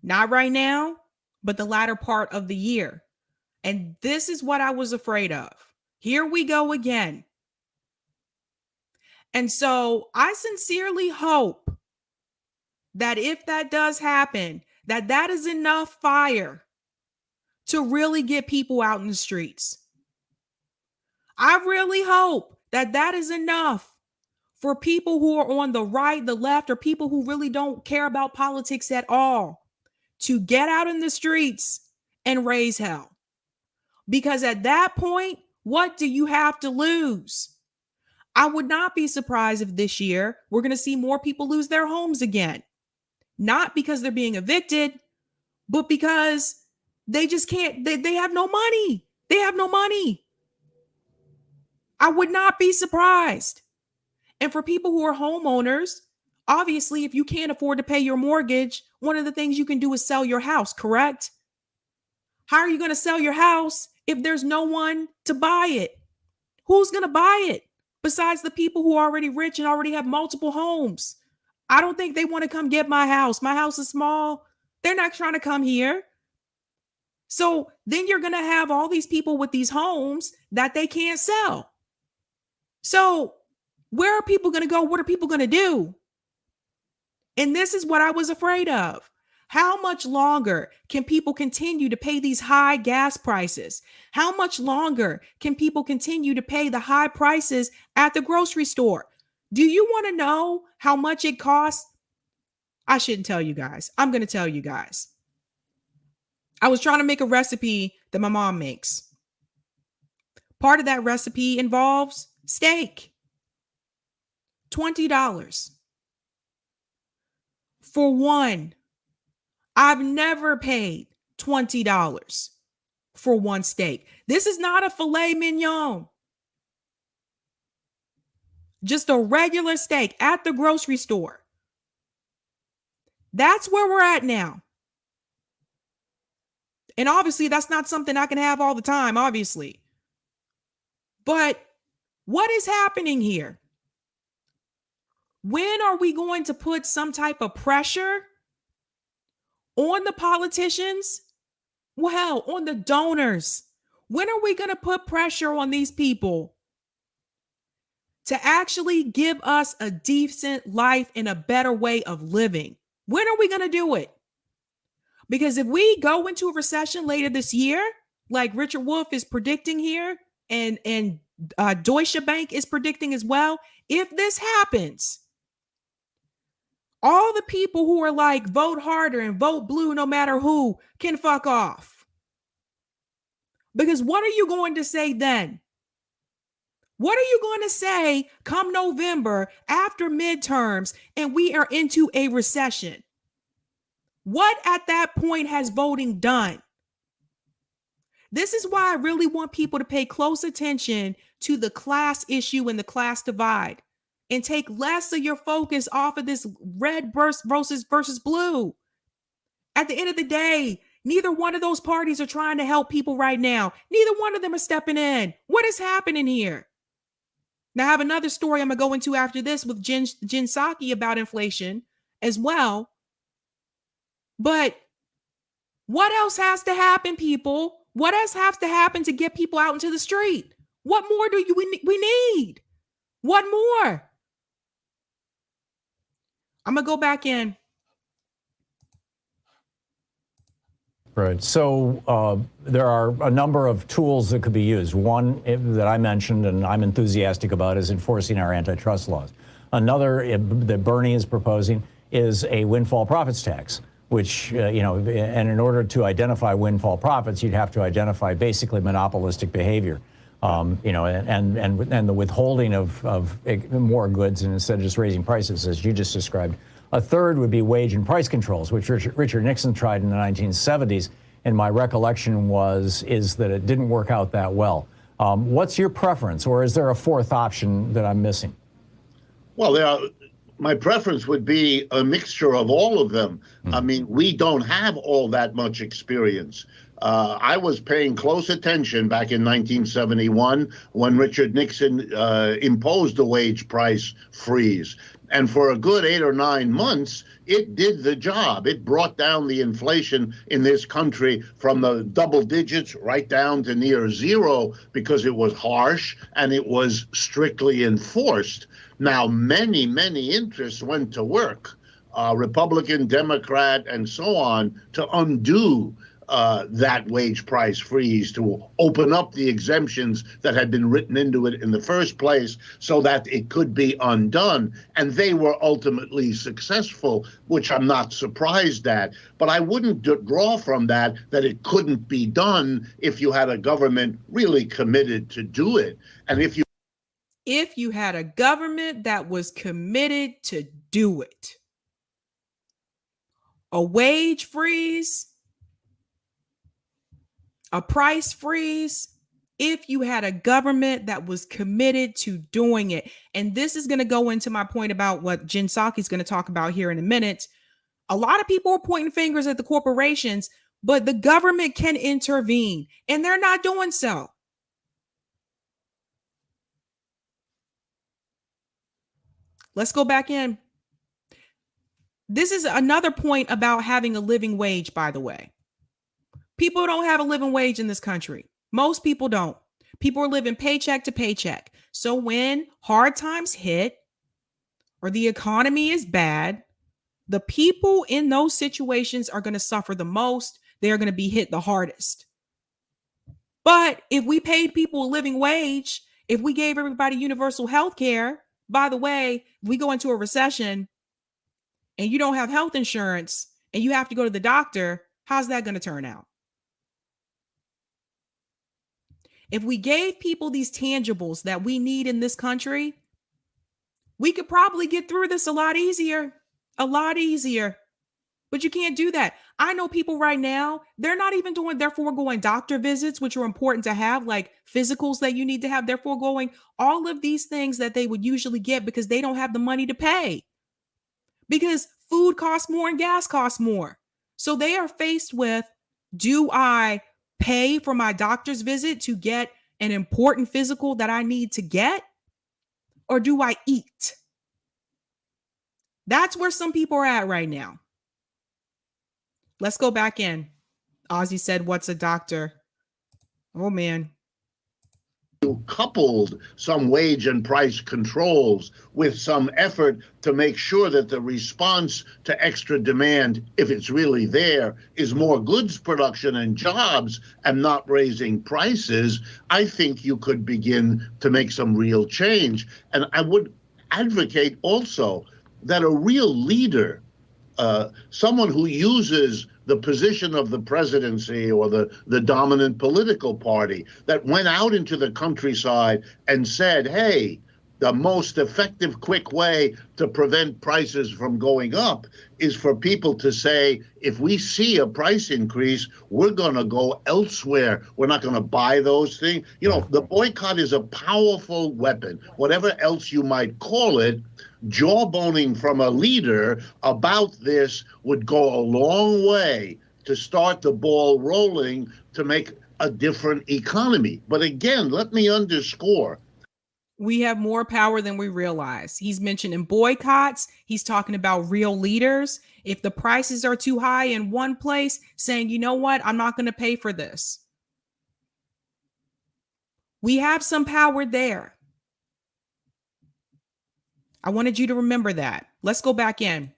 Speaker 2: Not right now, but the latter part of the year. And this is what I was afraid of. Here we go again. And so I sincerely hope that if that does happen, that is enough fire to really get people out in the streets. I really hope that is enough for people who are on the right, the left, or people who really don't care about politics at all to get out in the streets and raise hell. Because at that point, what do you have to lose? I would not be surprised if this year we're going to see more people lose their homes again. Not because they're being evicted, but because they just can't, they have no money. They have no money. I would not be surprised. And for people who are homeowners, obviously, if you can't afford to pay your mortgage, one of the things you can do is sell your house, correct? How are you going to sell your house if there's no one to buy it? Who's going to buy it besides the people who are already rich and already have multiple homes? I don't think they want to come get my house. My house is small. They're not trying to come here. So then you're going to have all these people with these homes that they can't sell. So where are people going to go? What are people going to do? And this is what I was afraid of. How much longer can people continue to pay these high gas prices? How much longer can people continue to pay the high prices at the grocery store? Do you want to know how much it costs? I shouldn't tell you guys. I'm going to tell you guys. I was trying to make a recipe that my mom makes. Part of that recipe involves steak. $20 for one. I've never paid $20 for one steak. This is not a filet mignon. Just a regular steak at the grocery store. That's where we're at now. And obviously, that's not something I can have all the time, obviously. But what is happening here? When are we going to put some type of pressure on the politicians? Well, on the donors. When are we going to put pressure on these people to actually give us a decent life and a better way of living? When are we going to do it? Because if we go into a recession later this year, like Richard Wolff is predicting here, and Deutsche Bank is predicting as well, if this happens, all the people who are like, vote harder and vote blue no matter who, can fuck off. Because what are you going to say then? What are you going to say come November after midterms and we are into a recession? What at that point has voting done? This is why I really want people to pay close attention to the class issue and the class divide and take less of your focus off of this red versus blue. At the end of the day, neither one of those parties are trying to help people right now. Neither one of them are stepping in. What is happening here? Now, I have another story I'm going to go into after this with Jen Psaki about inflation as well. But what else has to happen, people? What else has to happen to get people out into the street? What more do we need? What more? I'm going to go back in.
Speaker 4: Right. So there are a number of tools that could be used. One that I mentioned and I'm enthusiastic about is enforcing our antitrust laws. Another that Bernie is proposing is a windfall profits tax, which, and in order to identify windfall profits, you'd have to identify basically monopolistic behavior, and the withholding of more goods and instead of just raising prices, as you just described. A third would be wage and price controls, which Richard Nixon tried in the 1970s. And my recollection is that it didn't work out that well. What's your preference, or is there a fourth option that I'm missing?
Speaker 5: Well, my preference would be a mixture of all of them. I mean, we don't have all that much experience. I was paying close attention back in 1971 when Richard Nixon imposed the wage price freeze. And for a good 8 or 9 months, it did the job. It brought down the inflation in this country from the double digits right down to near zero because it was harsh and it was strictly enforced. Now, many, many interests went to work, Republican, Democrat, and so on, to undo that wage price freeze, to open up the exemptions that had been written into it in the first place so that it could be undone. And they were ultimately successful, which I'm not surprised at. But I wouldn't draw from that it couldn't be done if you had a government really committed to do it. And if you
Speaker 2: had a government that was committed to do it. A wage freeze, a price freeze, if you had a government that was committed to doing it. And this is going to go into my point about what Jen Psaki is going to talk about here in a minute. A lot of people are pointing fingers at the corporations, but the government can intervene, and they're not doing so. Let's go back in. This is another point about having a living wage, by the way. People don't have a living wage in this country. Most people don't. People are living paycheck to paycheck. So when hard times hit or the economy is bad, the people in those situations are going to suffer the most. They're going to be hit the hardest. But if we paid people a living wage, if we gave everybody universal health care, by the way, if we go into a recession and you don't have health insurance and you have to go to the doctor, how's that going to turn out? If we gave people these tangibles that we need in this country, we could probably get through this a lot easier. But you can't do that. I know people right now, they're not even doing, they're foregoing doctor visits, which are important to have, like physicals that you need to have. They're foregoing all of these things that they would usually get because they don't have the money to pay. Because food costs more and gas costs more. So they are faced with, do I pay for my doctor's visit to get an important physical that I need to get? Or do I eat? That's where some people are at right now. Let's go back in. Ozzy said, what's a doctor? Oh, man.
Speaker 5: You coupled some wage and price controls with some effort to make sure that the response to extra demand, if it's really there, is more goods production and jobs and not raising prices, I think you could begin to make some real change. And I would advocate also that a real leader, someone who uses the position of the presidency or the dominant political party, that went out into the countryside and said, hey, the most effective, quick way to prevent prices from going up is for people to say, if we see a price increase, we're going to go elsewhere. We're not going to buy those things. You know, the boycott is a powerful weapon, whatever else you might call it. Jawboning from a leader about this would go a long way to start the ball rolling to make a different economy. But again, let me underscore.
Speaker 2: We have more power than we realize. He's mentioning boycotts. He's talking about real leaders. If the prices are too high in one place, saying, you know what, I'm not going to pay for this. We have some power there. I wanted you to remember that. Let's go back in.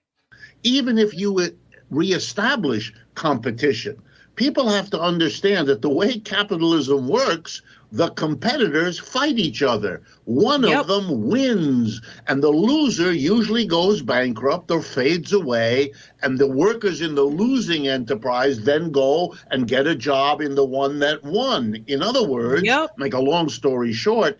Speaker 5: Even if you would reestablish competition, people have to understand that the way capitalism works, the competitors fight each other. One of them wins, and the loser usually goes bankrupt or fades away, and the workers in the losing enterprise then go and get a job in the one that won. In other words, make a long story short,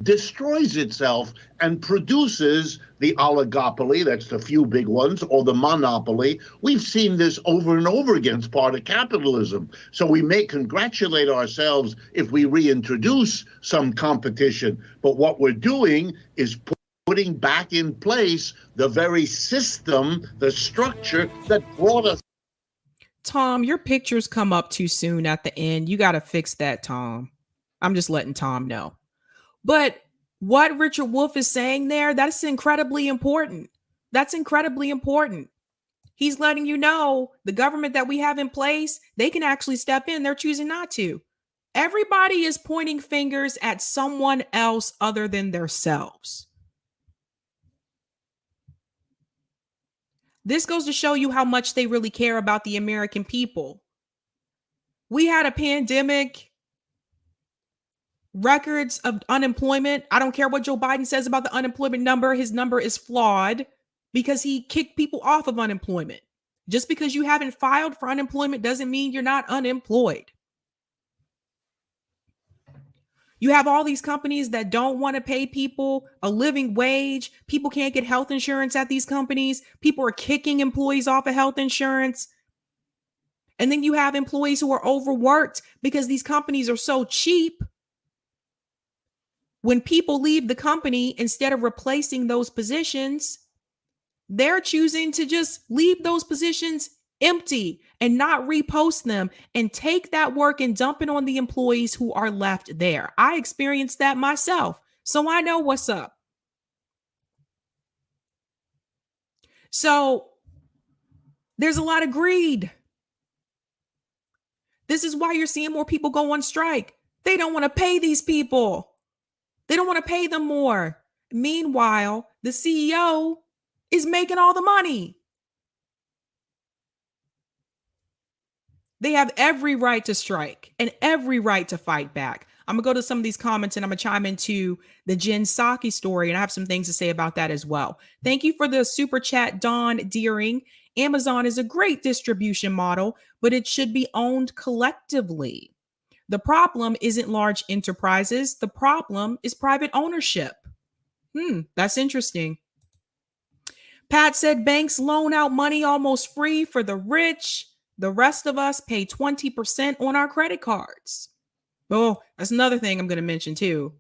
Speaker 5: destroys itself and produces the oligopoly, that's the few big ones, or the monopoly. We've seen this over and over again. It's part of capitalism. So we may congratulate ourselves if we reintroduce some competition, but what we're doing is putting back in place the very system, the structure that brought us.
Speaker 2: Tom, your pictures come up too soon at the end. You got to fix that, Tom. I'm just letting Tom know. But what Richard Wolff is saying there, that's incredibly important. That's incredibly important. He's letting you know the government that we have in place, they can actually step in. They're choosing not to. Everybody is pointing fingers at someone else other than themselves. This goes to show you how much they really care about the American people. We had a pandemic. Records of unemployment. I don't care what Joe Biden says about the unemployment number. His number is flawed because he kicked people off of unemployment. Just because you haven't filed for unemployment doesn't mean you're not unemployed. You have all these companies that don't want to pay people a living wage. People can't get health insurance at these companies. People are kicking employees off of health insurance. And then you have employees who are overworked because these companies are so cheap. When people leave the company, instead of replacing those positions, they're choosing to just leave those positions empty and not repost them and take that work and dump it on the employees who are left there. I experienced that myself, so I know what's up. So there's a lot of greed. This is why you're seeing more people go on strike. They don't want to pay these people. They don't want to pay them more. Meanwhile, the CEO is making all the money. They have every right to strike and every right to fight back. I'm going to go to some of these comments and I'm going to chime into the Jen Psaki story, and I have some things to say about that as well. Thank you for the super chat, Don Deering. Amazon is a great distribution model, but it should be owned collectively. The problem isn't large enterprises. The problem is private ownership. That's interesting. Pat said banks loan out money almost free for the rich. The rest of us pay 20% on our credit cards. Oh, that's another thing I'm going to mention too.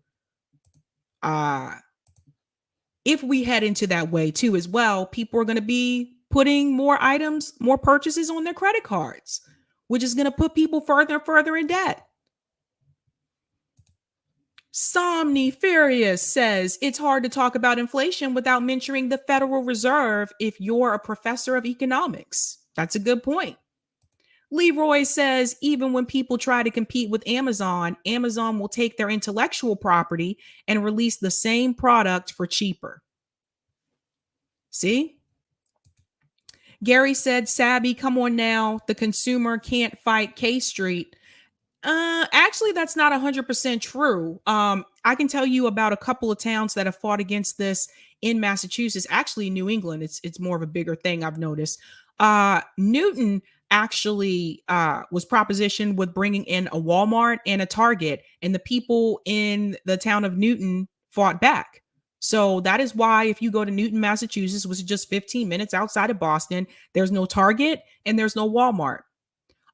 Speaker 2: If we head into that way too as well, people are going to be putting more items, more purchases on their credit cards, which is going to put people further and further in debt. Somniferious says it's hard to talk about inflation without mentioning the Federal Reserve if you're a professor of economics. That's a good point. Leroy says even when people try to compete with Amazon, Amazon will take their intellectual property and release the same product for cheaper. See? Gary said, Sabby, come on now. The consumer can't fight K Street. Actually, that's not 100% true. I can tell you about a couple of towns that have fought against this in Massachusetts. Actually, New England, it's more of a bigger thing I've noticed. Newton actually was propositioned with bringing in a Walmart and a Target, and the people in the town of Newton fought back. So that is why if you go to Newton, Massachusetts, which is just 15 minutes outside of Boston, there's no Target and there's no Walmart.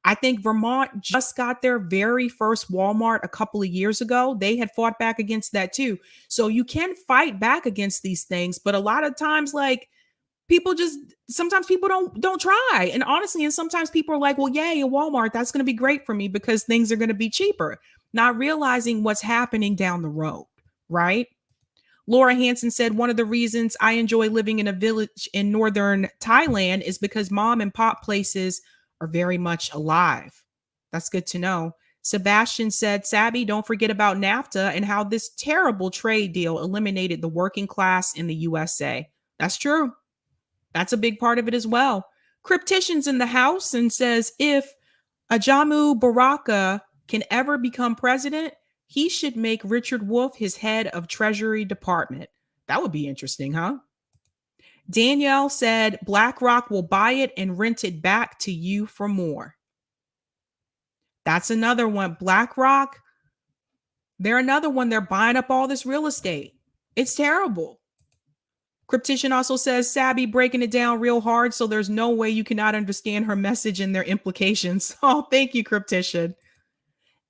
Speaker 2: I think Vermont just got their very first Walmart a couple of years ago. They had fought back against that too. So you can fight back against these things, but a lot of times, like, sometimes people don't try. And honestly, and sometimes people are like, well, yay, a Walmart, that's going to be great for me because things are going to be cheaper. Not realizing what's happening down the road, right? Laura Hansen said, one of the reasons I enjoy living in a village in northern Thailand is because mom and pop places are very much alive. That's good to know. Sebastian said, Sabby, don't forget about NAFTA and how this terrible trade deal eliminated the working class in the USA. That's true. That's a big part of it as well. Cryptician's in the house and says, if Ajamu Baraka can ever become president, he should make Richard Wolff his head of Treasury Department. That would be interesting, huh? Danielle said, BlackRock will buy it and rent it back to you for more. That's another one. BlackRock, they're another one. They're buying up all this real estate. It's terrible. Cryptician also says, Sabby breaking it down real hard, so there's no way you cannot understand her message and their implications. Oh, thank you, Cryptician.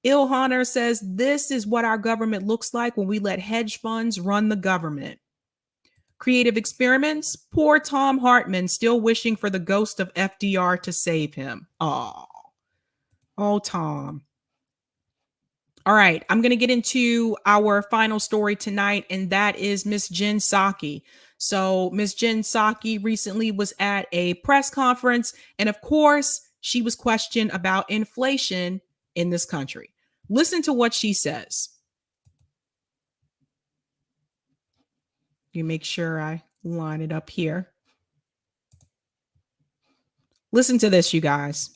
Speaker 2: Ilhanner says, this is what our government looks like when we let hedge funds run the government. Creative Experiments, poor Tom Hartman still wishing for the ghost of FDR to save him. Oh, Tom. All right, I'm going to get into our final story tonight, and that is Miss Jen Psaki. So Miss Jen Psaki recently was at a press conference, and of course, she was questioned about inflation in this country. Listen to what she says. You make sure I line it up here. Listen to this, you guys.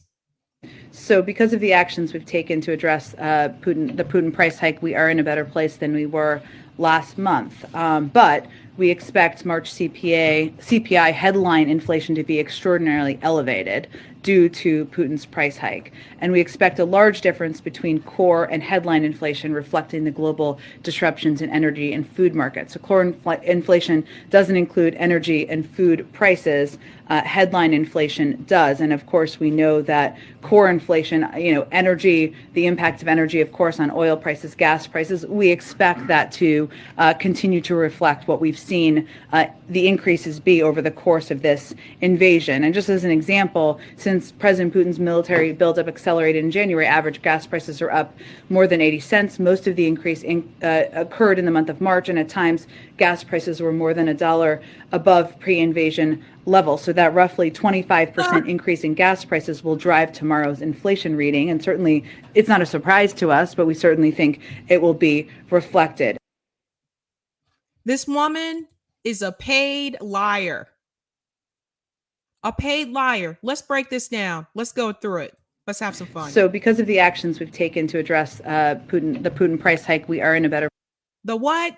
Speaker 6: So because of the actions we've taken to address the Putin price hike, we are in a better place than we were last month. But we expect March CPI headline inflation to be extraordinarily elevated due to Putin's price hike. And we expect a large difference between core and headline inflation, reflecting the global disruptions in energy and food markets. So core inflation doesn't include energy and food prices. Headline inflation does. And of course, we know that core inflation, energy, the impact of energy, of course, on oil prices, gas prices, we expect that to continue to reflect what we've seen the increases be over the course of this invasion. And just as an example, since since President Putin's military buildup accelerated in January, average gas prices are up more than 80 cents. Most of the increase occurred in the month of March, and at times gas prices were more than $1 above pre-invasion level. So that roughly 25% increase in gas prices will drive tomorrow's inflation reading. And certainly it's not a surprise to us, but we certainly think it will be reflected.
Speaker 2: This woman is a paid liar. A paid liar. Let's break this down. Let's go through it. Let's have some fun.
Speaker 6: So because of the actions we've taken to address the Putin price hike, we are in a better...
Speaker 2: The what?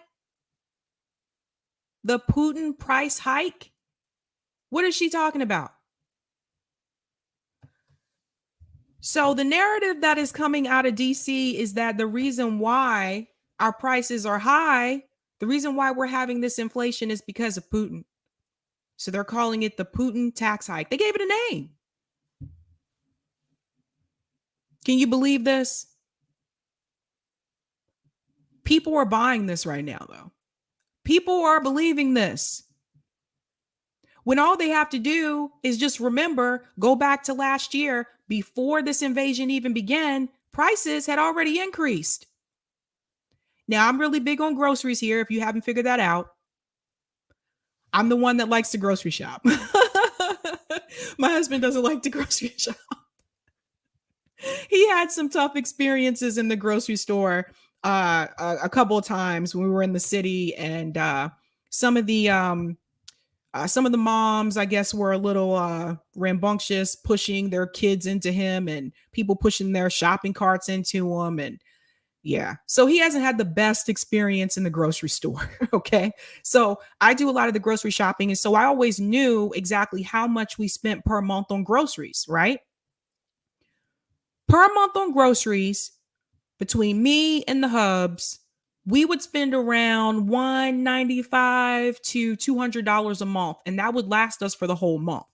Speaker 2: The Putin price hike? What is she talking about? So the narrative that is coming out of DC is that the reason why our prices are high, the reason why we're having this inflation is because of Putin. So they're calling it the Putin tax hike. They gave it a name. Can you believe this? People are buying this right now, though. People are believing this. When all they have to do is just remember, go back to last year, before this invasion even began, prices had already increased. Now, I'm really big on groceries here, if you haven't figured that out. I'm the one that likes to grocery shop. My husband doesn't like to grocery shop. He had some tough experiences in the grocery store a couple of times when we were in the city, and some of the moms, I guess, were a little rambunctious, pushing their kids into him, and people pushing their shopping carts into him, and yeah. So he hasn't had the best experience in the grocery store. Okay. So I do a lot of the grocery shopping. And so I always knew exactly how much we spent per month on groceries, right? Per month on groceries, between me and the hubs, we would spend around $195 to $200 a month. And that would last us for the whole month.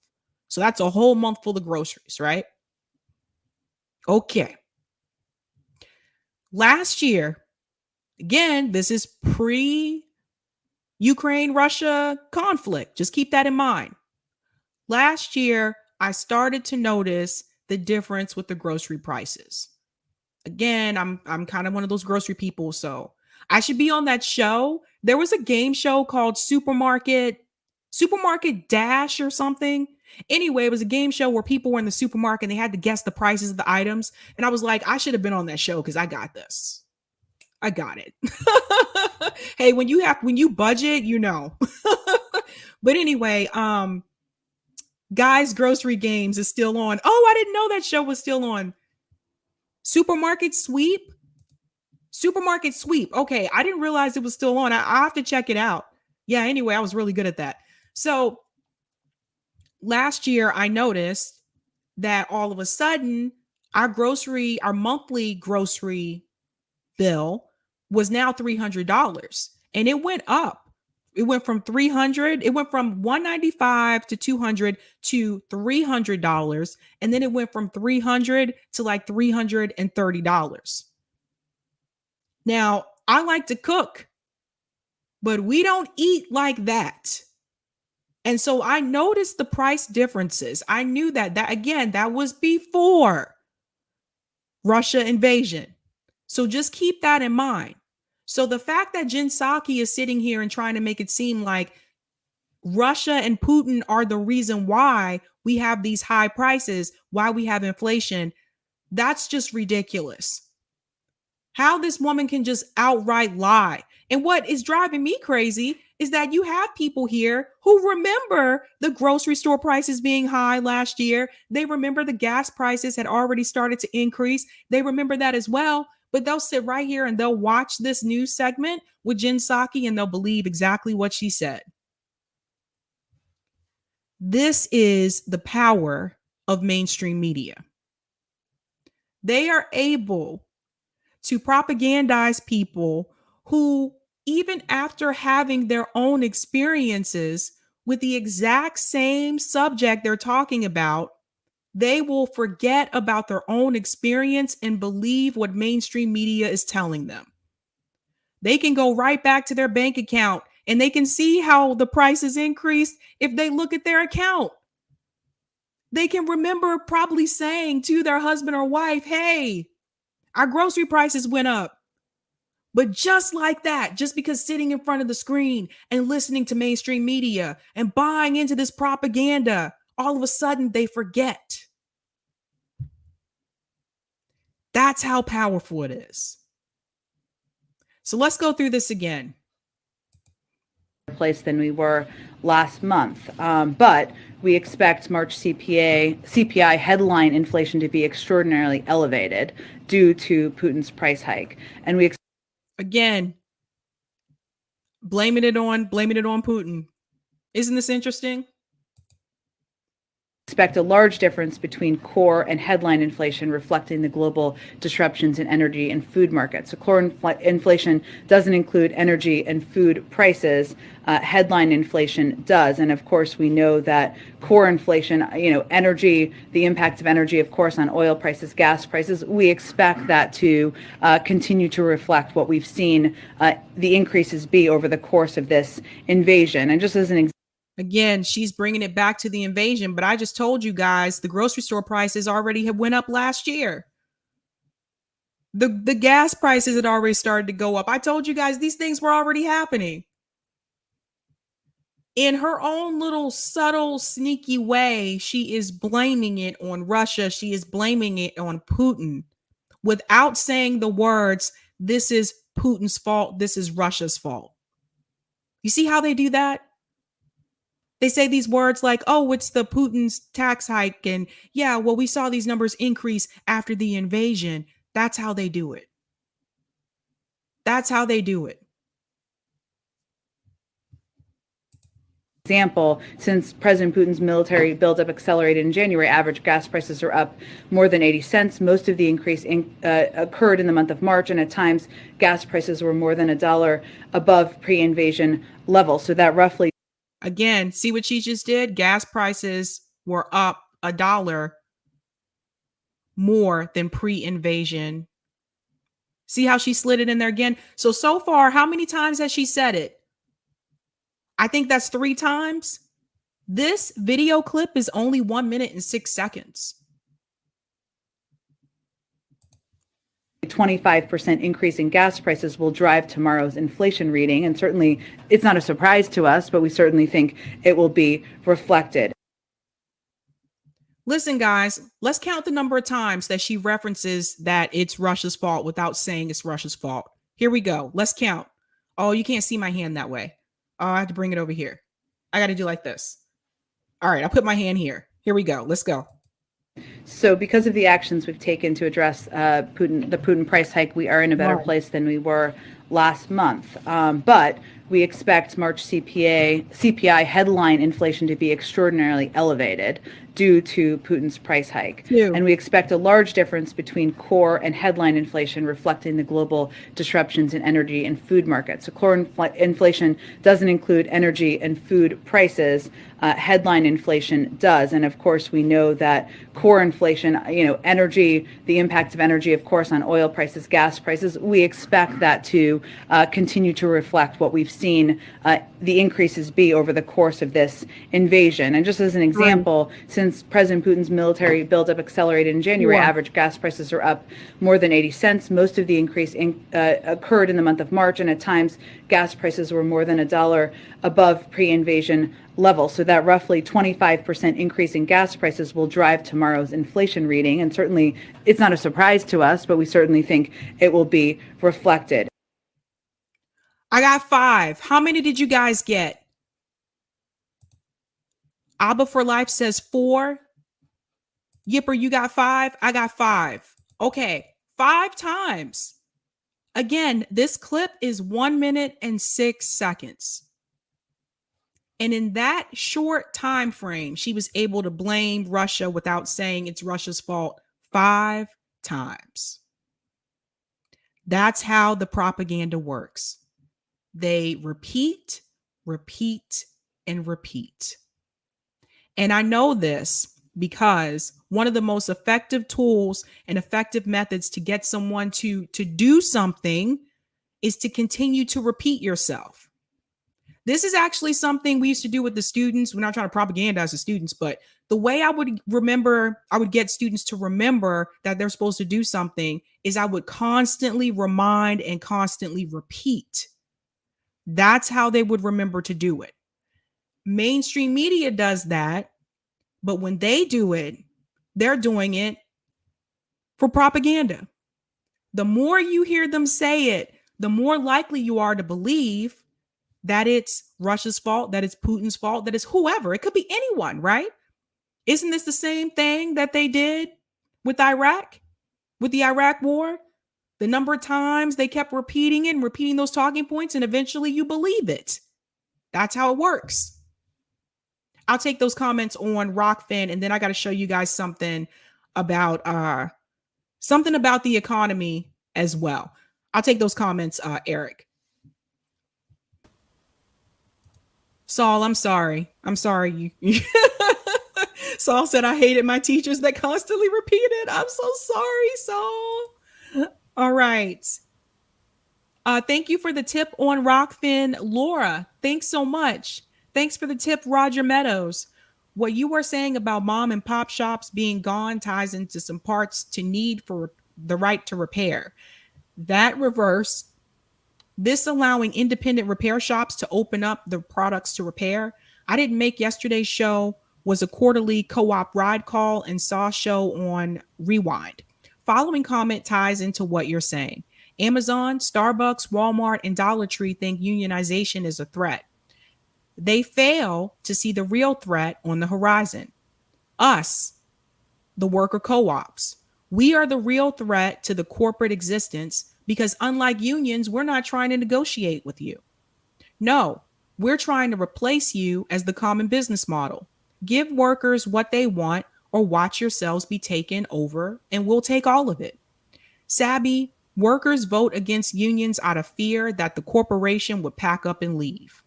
Speaker 2: So that's a whole month full of groceries, right? Okay. Last year, again, this is pre-Ukraine-Russia conflict. Just keep that in mind. Last year, I started to notice the difference with the grocery prices. Again, I'm kind of one of those grocery people, so I should be on that show. There was a game show called Supermarket Dash or something. Anyway, it was a game show where people were in the supermarket and they had to guess the prices of the items. And I was like, I should have been on that show because I got this. I got it. Hey, when you budget, you know. But anyway, Guys Grocery Games is still on. Oh, I didn't know that show was still on. Supermarket Sweep. Okay, I didn't realize it was still on. I have to check it out. Yeah, anyway, I was really good at that. So last year, I noticed that all of a sudden, our monthly grocery bill was now $300, and it went up. It went from $195 to $200 to $300, and then it went from $300 to like $330. Now, I like to cook, but we don't eat like that. And so I noticed the price differences. I knew that was before Russia invasion. So just keep that in mind. So the fact that Jen Psaki is sitting here and trying to make it seem like Russia and Putin are the reason why we have these high prices, why we have inflation, that's just ridiculous. How this woman can just outright lie. And what is driving me crazy is that you have people here who remember the grocery store prices being high last year. They remember the gas prices had already started to increase. They remember that as well. But they'll sit right here and they'll watch this news segment with Jen Psaki and they'll believe exactly what she said. This is the power of mainstream media. They are able to propagandize people who, even after having their own experiences with the exact same subject they're talking about, they will forget about their own experience and believe what mainstream media is telling them. They can go right back to their bank account and they can see how the prices increased if they look at their account. they can remember probably saying to their husband or wife, hey, our grocery prices went up. But just like that, just because sitting in front of the screen and listening to mainstream media and buying into this propaganda, all of a sudden they forget. That's how powerful it is. So let's go through this again.
Speaker 6: Place than we were last month. But we expect March CPI headline inflation to be extraordinarily elevated due to Putin's price hike. And we
Speaker 2: again, blaming it on Putin. Isn't this interesting?
Speaker 6: expect a large difference between core and headline inflation, reflecting the global disruptions in energy and food markets. So core inflation doesn't include energy and food prices. Headline inflation does. And of course, we know that core inflation, energy, the impact of energy, of course, on oil prices, gas prices, we expect that to continue to reflect what we've seen the increases be over the course of this invasion. And just as an example,
Speaker 2: again, she's bringing it back to the invasion, but I just told you guys the grocery store prices already have went up last year. The gas prices had already started to go up. I told you guys these things were already happening. In her own little subtle, sneaky way, she is blaming it on Russia. She is blaming it on Putin without saying the words, this is Putin's fault. This is Russia's fault. You see how they do that? They say these words like, oh, it's the Putin's tax hike. And yeah, well, we saw these numbers increase after the invasion. That's how they do it. That's how they do it.
Speaker 6: Example, since President Putin's military buildup accelerated in January, average gas prices are up more than 80 cents. Most of the increase occurred in the month of March, and at times gas prices were more than $1 above pre-invasion levels. So that roughly...
Speaker 2: Again, see what she just did? Gas prices were up $1 more than pre-invasion. See how she slid it in there again? So far, how many times has she said it? I think that's 3 times. This video clip is only 1 minute and 6 seconds.
Speaker 6: 25% increase in gas prices will drive tomorrow's inflation reading. And certainly it's not a surprise to us, but we certainly think it will be reflected.
Speaker 2: Listen, guys, let's count the number of times that she references that it's Russia's fault without saying it's Russia's fault. Here we go. Let's count. Oh, you can't see my hand that way. Oh, I have to bring it over here. I got to do like this. All right, I'll put my hand here. Here we go. Let's go.
Speaker 6: So because of the actions we've taken to address the Putin price hike, we are in a better place than we were last month. But we expect March CPI headline inflation to be extraordinarily elevated due to Putin's price hike. And we expect a large difference between core and headline inflation, reflecting the global disruptions in energy and food markets. So core inflation doesn't include energy and food prices. Headline inflation does. And of course, we know that core inflation, energy, the impact of energy, of course, on oil prices, gas prices, we expect that to continue to reflect what we've seen the increases be over the course of this invasion. And just as an example, since President Putin's military buildup accelerated in January, average gas prices are up more than 80 cents. Most of the increase occurred in the month of March, and at times gas prices were more than $1 above pre-invasion level. So that roughly 25% increase in gas prices will drive tomorrow's inflation reading. And certainly it's not a surprise to us, but we certainly think it will be reflected.
Speaker 2: I got 5. How many did you guys get? Abba for Life says 4. Yipper, you got 5? I got 5. Okay, 5 times. Again, this clip is 1 minute and 6 seconds. And in that short time frame, she was able to blame Russia without saying it's Russia's fault 5 times. That's how the propaganda works. They repeat, repeat, and repeat. And I know this because one of the most effective tools and effective methods to get someone to do something is to continue to repeat yourself. This is actually something we used to do with the students. We're not trying to propagandize the students, but The way I would get students to remember that they're supposed to do something is I would constantly remind and constantly repeat. That's how they would remember to do it. Mainstream media does that, but when they do it, they're doing it for propaganda. The more you hear them say it, the more likely you are to believe that it's Russia's fault, that it's Putin's fault, that it's whoever. It could be anyone, right? Isn't this the same thing that they did with Iraq, with the Iraq war? The number of times they kept repeating it and repeating those talking points, and eventually you believe it. That's how it works. I'll take those comments on Rockfin, and then I got to show you guys something about the economy as well. I'll take those comments, Eric. Saul, I'm sorry. I'm sorry. Saul said, I hated my teachers that constantly repeated. I'm so sorry, Saul. All right. Thank you for the tip on Rockfin, Laura. Thanks so much. Thanks for the tip, Roger Meadows. What you were saying about mom and pop shops being gone ties into some parts to need for the right to repair. That reverse, this allowing independent repair shops to open up the products to repair. I didn't make yesterday's show, was a quarterly co-op ride call and saw a show on Rewind. Following comment ties into what you're saying. Amazon, Starbucks, Walmart, and Dollar Tree think unionization is a threat. They fail to see the real threat on the horizon. Us, the worker co-ops. We are the real threat to the corporate existence because unlike unions, we're not trying to negotiate with you. No, we're trying to replace you as the common business model. Give workers what they want or watch yourselves be taken over and we'll take all of it. Sabby, workers vote against unions out of fear that the corporation would pack up and leave.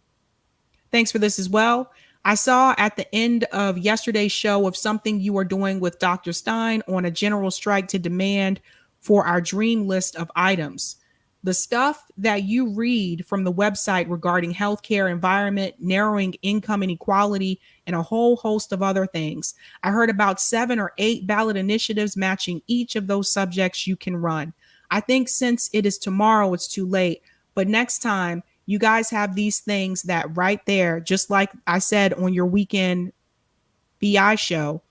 Speaker 2: Thanks for this as well. I saw at the end of yesterday's show of something you are doing with Dr. Stein on a general strike to demand for our dream list of items. The stuff that you read from the website regarding healthcare, environment, narrowing income inequality, and a whole host of other things. I heard about 7 or 8 ballot initiatives matching each of those subjects you can run. I think since it is tomorrow, it's too late. But next time, you guys have these things that right there, just like I said on your weekend BI show,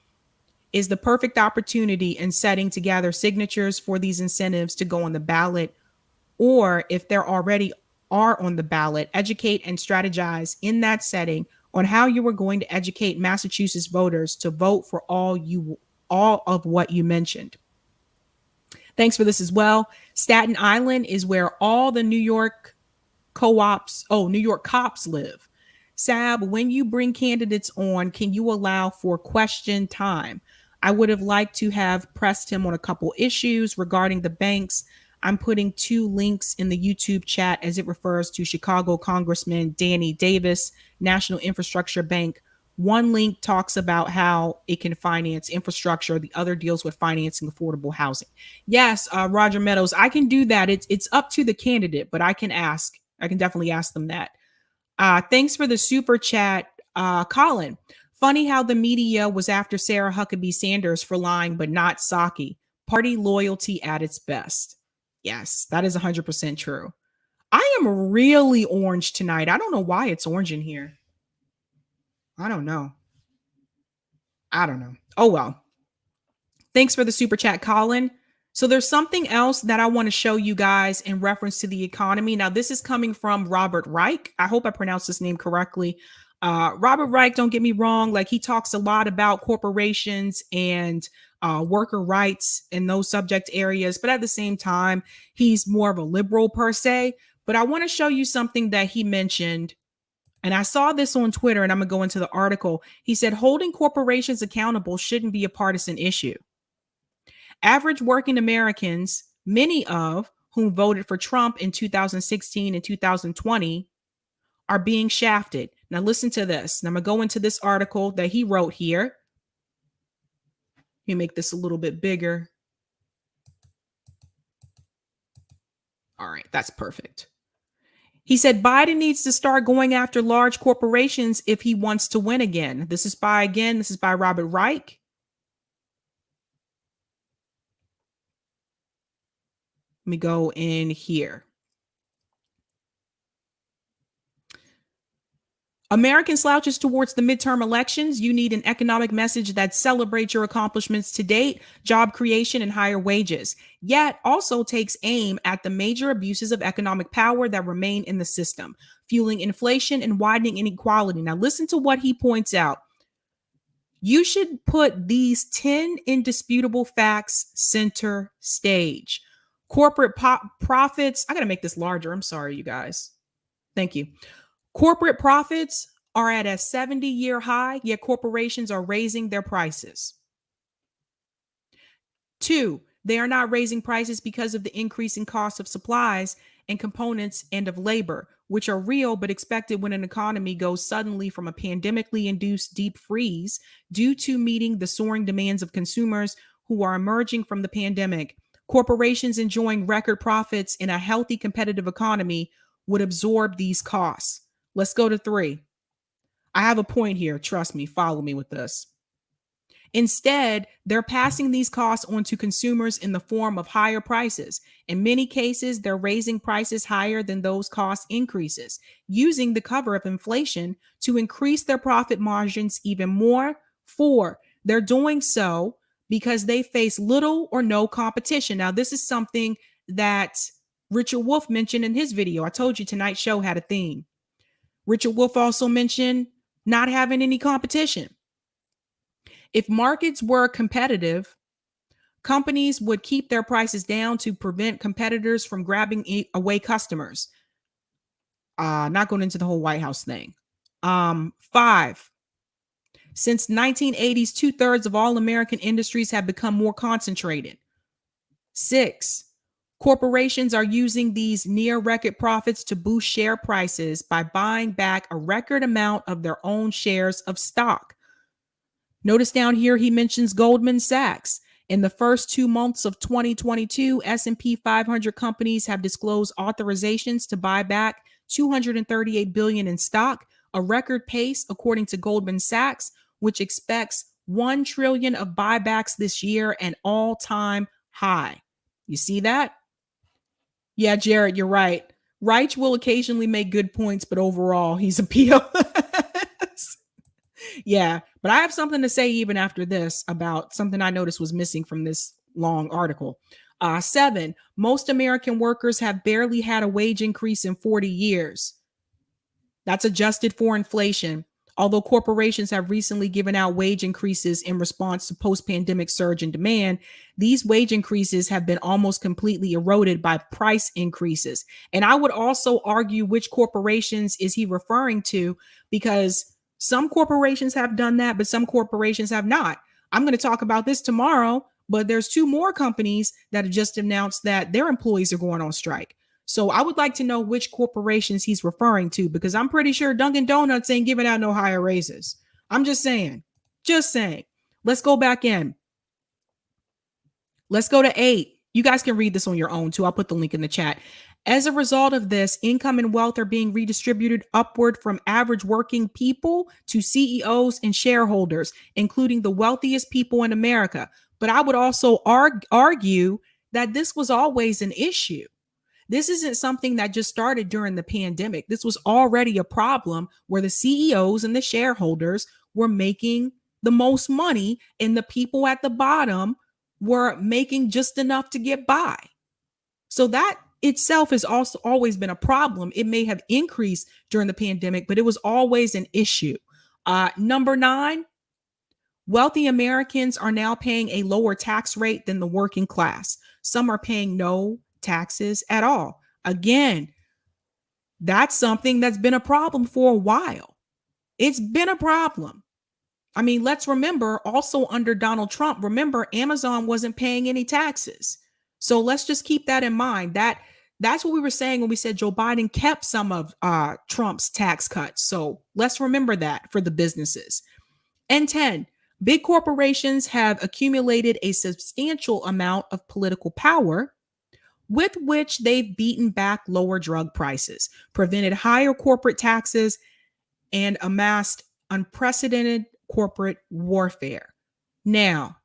Speaker 2: is the perfect opportunity in setting together signatures for these incentives to go on the ballot. Or if they're already are on the ballot, educate and strategize in that setting on how you are going to educate Massachusetts voters to vote for all of what you mentioned. Thanks for this as well. Staten Island is where all the New York cops live. Sab, when you bring candidates on, can you allow for question time? I would have liked to have pressed him on a couple issues regarding the banks. I'm putting 2 links in the YouTube chat as it refers to Chicago Congressman Danny Davis, National Infrastructure Bank. One link talks about how it can finance infrastructure. The other deals with financing affordable housing. Yes, Roger Meadows, I can do that. It's up to the candidate, but I can definitely ask them that. Thanks for the super chat, Colin. Funny how the media was after Sarah Huckabee Sanders for lying, but not Psaki. Party loyalty at its best. Yes, that is 100% true. I am really orange tonight. I don't know why it's orange in here. I don't know. Oh, well. Thanks for the super chat, Colin. So there's something else that I want to show you guys in reference to the economy. Now, this is coming from Robert Reich. I hope I pronounced his name correctly. Robert Reich, don't get me wrong. Like, he talks a lot about corporations and worker rights in those subject areas. But at the same time, he's more of a liberal per se. But I want to show you something that he mentioned. And I saw this on Twitter, and I'm going to go into the article. He said, holding corporations accountable shouldn't be a partisan issue. Average working Americans, many of whom voted for Trump in 2016 and 2020, are being shafted. Now listen to this. Now I'm going to go into this article that he wrote here. Let me make this a little bit bigger. All right, that's perfect. He said Biden needs to start going after large corporations if he wants to win again. This is by Robert Reich. Let me go in here. American slouches towards the midterm elections. You need an economic message that celebrates your accomplishments to date, job creation, and higher wages, yet also takes aim at the major abuses of economic power that remain in the system, fueling inflation and widening inequality. Now, listen to what he points out. You should put these 10 indisputable facts center stage. Corporate profits. I got to make this larger. I'm sorry, you guys. Thank you. Corporate profits are at a 70-year high, yet corporations are raising their prices. 2, they are not raising prices because of the increase in cost of supplies and components and of labor, which are real but expected when an economy goes suddenly from a pandemically induced deep freeze due to meeting the soaring demands of consumers who are emerging from the pandemic. Corporations enjoying record profits in a healthy competitive economy would absorb these costs. Let's go to 3. I have a point here. Trust me. Follow me with this. Instead, they're passing these costs on to consumers in the form of higher prices. In many cases, they're raising prices higher than those cost increases, using the cover of inflation to increase their profit margins even more. 4, they're doing so because they face little or no competition. Now, this is something that Richard Wolff mentioned in his video. I told you tonight's show had a theme. Richard Wolff also mentioned not having any competition. If markets were competitive, companies would keep their prices down to prevent competitors from grabbing away customers. Not going into the whole White House thing. 5, since 1980s, 2/3 of all American industries have become more concentrated. 6, corporations are using these near record profits to boost share prices by buying back a record amount of their own shares of stock. Notice down here, he mentions Goldman Sachs. In the first 2 months of 2022, S&P 500 companies have disclosed authorizations to buy back $238 billion in stock, a record pace according to Goldman Sachs, which expects $1 trillion of buybacks this year, an all-time high. You see that? Yeah, Jared, you're right. Reich will occasionally make good points, but overall, he's a POS. Yeah, but I have something to say even after this about something I noticed was missing from this long article. 7, most American workers have barely had a wage increase in 40 years. That's adjusted for inflation. Although corporations have recently given out wage increases in response to post-pandemic surge in demand, these wage increases have been almost completely eroded by price increases. And I would also argue which corporations is he referring to, because some corporations have done that, but some corporations have not. I'm going to talk about this tomorrow, but there's 2 more companies that have just announced that their employees are going on strike. So I would like to know which corporations he's referring to, because I'm pretty sure Dunkin' Donuts ain't giving out no higher raises. I'm just saying. Let's go back in. Let's go to 8. You guys can read this on your own too. I'll put the link in the chat. As a result of this, income and wealth are being redistributed upward from average working people to CEOs and shareholders, including the wealthiest people in America. But I would also argue that this was always an issue. This isn't something that just started during the pandemic. This was already a problem where the CEOs and the shareholders were making the most money and the people at the bottom were making just enough to get by. So that itself has also always been a problem. It may have increased during the pandemic, but it was always an issue. Number 9, wealthy Americans are now paying a lower tax rate than the working class. Some are paying no taxes at all. Again, that's something that's been a problem for a while. It's been a problem. I mean, let's remember also under Donald Trump, remember Amazon wasn't paying any taxes. So let's just keep that in mind. That's what we were saying when we said Joe Biden kept some of Trump's tax cuts. So let's remember that for the businesses. And 10, big corporations have accumulated a substantial amount of political power, with which they've beaten back lower drug prices, prevented higher corporate taxes, and amassed unprecedented corporate warfare. Now,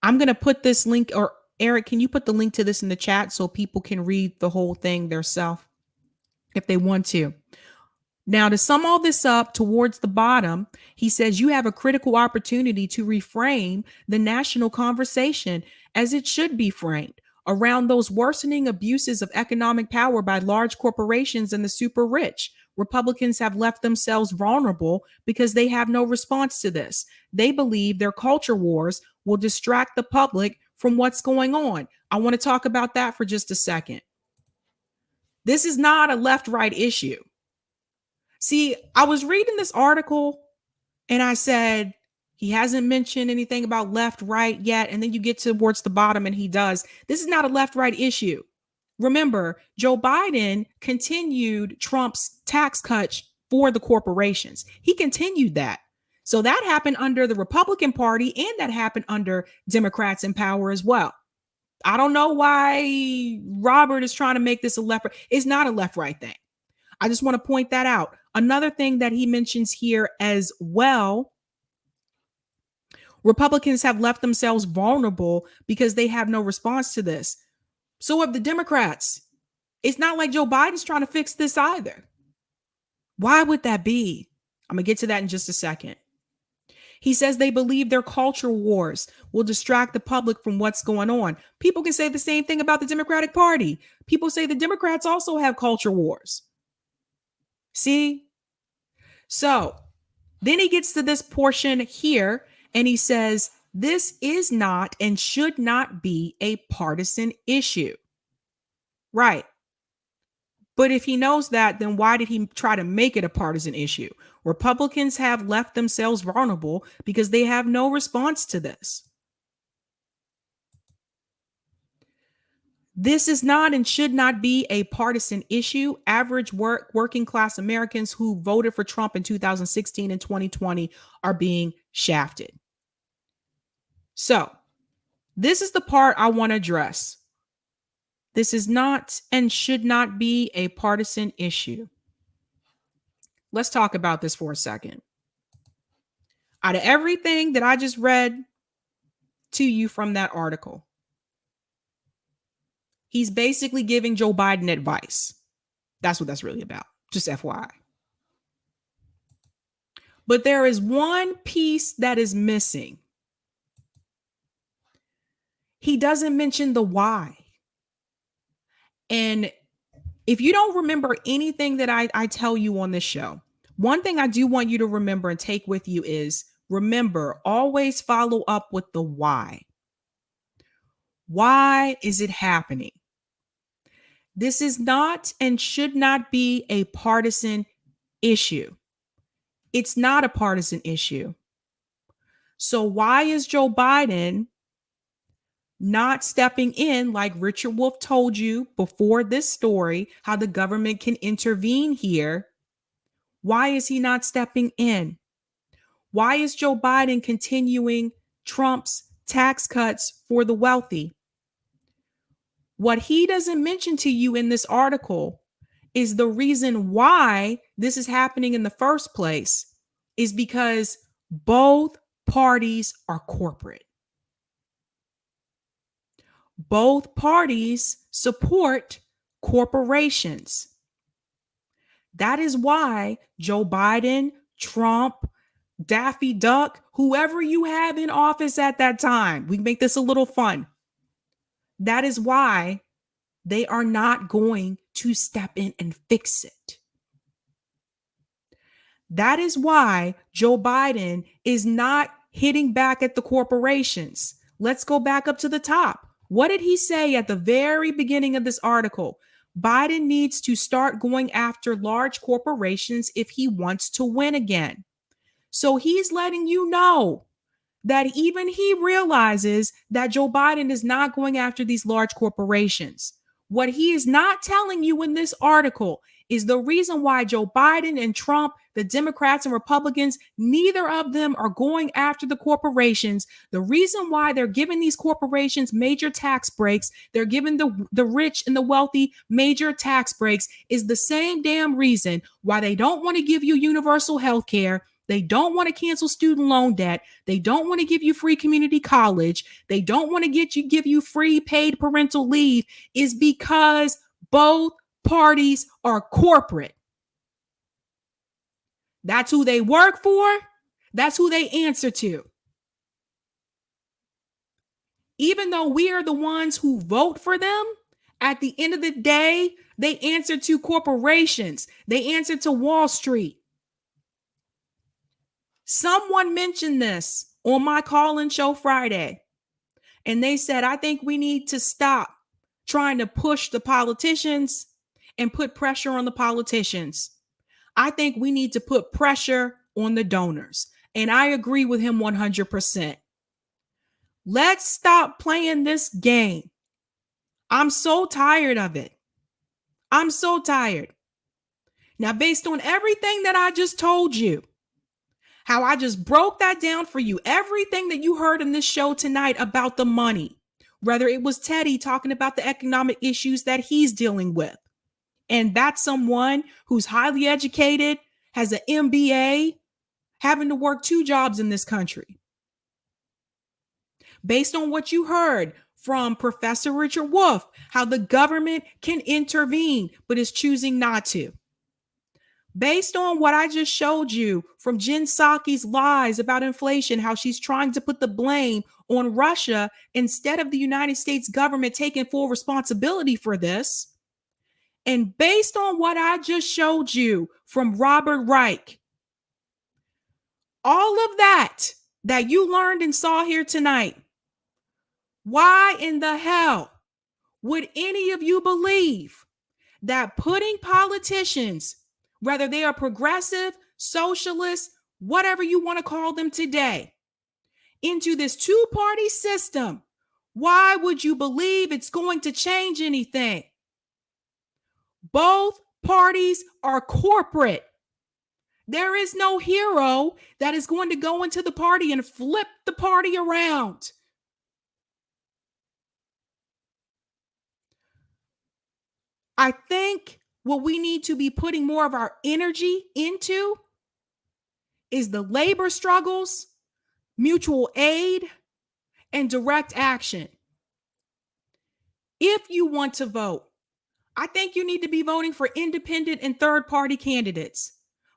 Speaker 2: I'm going to put this link, or Eric, can you put the link to this in the chat so people can read the whole thing themselves if they want to? Now, to sum all this up, towards the bottom, he says you have a critical opportunity to reframe the national conversation as it should be framed around those worsening abuses of economic power by large corporations and the super rich. Republicans have left themselves vulnerable because they have no response to this. They believe their culture wars will distract the public from what's going on. I want to talk about that for just a second. This is not a left-right issue. See, I was reading this article and I said, he hasn't mentioned anything about left, right yet. And then you get towards the bottom and he does. This is not a left, right issue. Remember, Joe Biden continued Trump's tax cuts for the corporations. He continued that. So that happened under the Republican Party and that happened under Democrats in power as well. I don't know why Robert is trying to make this a left. It's not a left, right thing. I just want to point that out. Another thing that he mentions here as well, Republicans have left themselves vulnerable because they have no response to this. So have the Democrats. It's not like Joe Biden's trying to fix this either. Why would that be? I'm going to get to that in just a second. He says they believe their culture wars will distract the public from what's going on. People can say the same thing about the Democratic Party. People say the Democrats also have culture wars. See? So then he gets to this portion here and he says, this is not and should not be a partisan issue. Right. But if he knows that, then why did he try to make it a partisan issue? Republicans have left themselves vulnerable because they have no response to this. This is not and should not be a partisan issue. Average working class Americans who voted for Trump in 2016 and 2020 are being shafted. So this is the part I want to address. This is not and should not be a partisan issue. Let's talk about this for a second. Out of everything that I just read to you from that article, he's basically giving Joe Biden advice. That's what that's really about. Just FYI. But there is one piece that is missing. He doesn't mention the why. And if you don't remember anything that I tell you on this show, one thing I do want you to remember and take with you is, remember, always follow up with the why. Why is it happening? This is not and should not be a partisan issue. It's not a partisan issue. So why is Joe Biden not stepping in, like Richard Wolff told you before this story, how the government can intervene here? Why is he not stepping in? Why is Joe Biden continuing Trump's tax cuts for the wealthy? What he doesn't mention to you in this article is the reason why this is happening in the first place is because both parties are corporate. Both parties support corporations. That is why Joe Biden, Trump, Daffy Duck, whoever you have in office at that time, we make this a little fun. That is why they are not going to step in and fix it. That is why Joe Biden is not hitting back at the corporations. Let's go back up to the top. What did he say at the very beginning of this article? Biden needs to start going after large corporations if he wants to win again. So he's letting you know that even he realizes that Joe Biden is not going after these large corporations. What he is not telling you in this article is the reason why Joe Biden and Trump, the Democrats and Republicans, neither of them are going after the corporations. The reason why they're giving these corporations major tax breaks, they're giving the rich and the wealthy major tax breaks, is the same damn reason why they don't want to give you universal health care. They don't want to cancel student loan debt. They don't want to give you free community college. They don't want to give you free paid parental leave, is because both parties are corporate. That's who they work for. That's who they answer to. Even though we are the ones who vote for them, at the end of the day, they answer to corporations. They answer to Wall Street. Someone mentioned this on my call-in show Friday, and they said, I think we need to stop trying to push the politicians and put pressure on the politicians. I think we need to put pressure on the donors. And I agree with him 100%. Let's stop playing this game. I'm so tired of it. I'm so tired. Now, based on everything that I just told you, how I just broke that down for you, everything that you heard in this show tonight about the money, whether it was Teddy talking about the economic issues that he's dealing with, and that's someone who's highly educated, has an MBA, having to work 2 jobs in this country. Based on what you heard from Professor Richard Wolff, how the government can intervene, but is choosing not to. Based on what I just showed you from Jen Psaki's lies about inflation, how she's trying to put the blame on Russia instead of the United States government taking full responsibility for this. And based on what I just showed you from Robert Reich, all of that you learned and saw here tonight, why in the hell would any of you believe that putting politicians, whether they are progressive, socialist, whatever you want to call them today, into this 2-party system, why would you believe it's going to change anything? Both parties are corporate. There is no hero that is going to go into the party and flip the party around. I think what we need to be putting more of our energy into is the labor struggles, mutual aid, and direct action. If you want to vote, I think you need to be voting for independent and third-party candidates,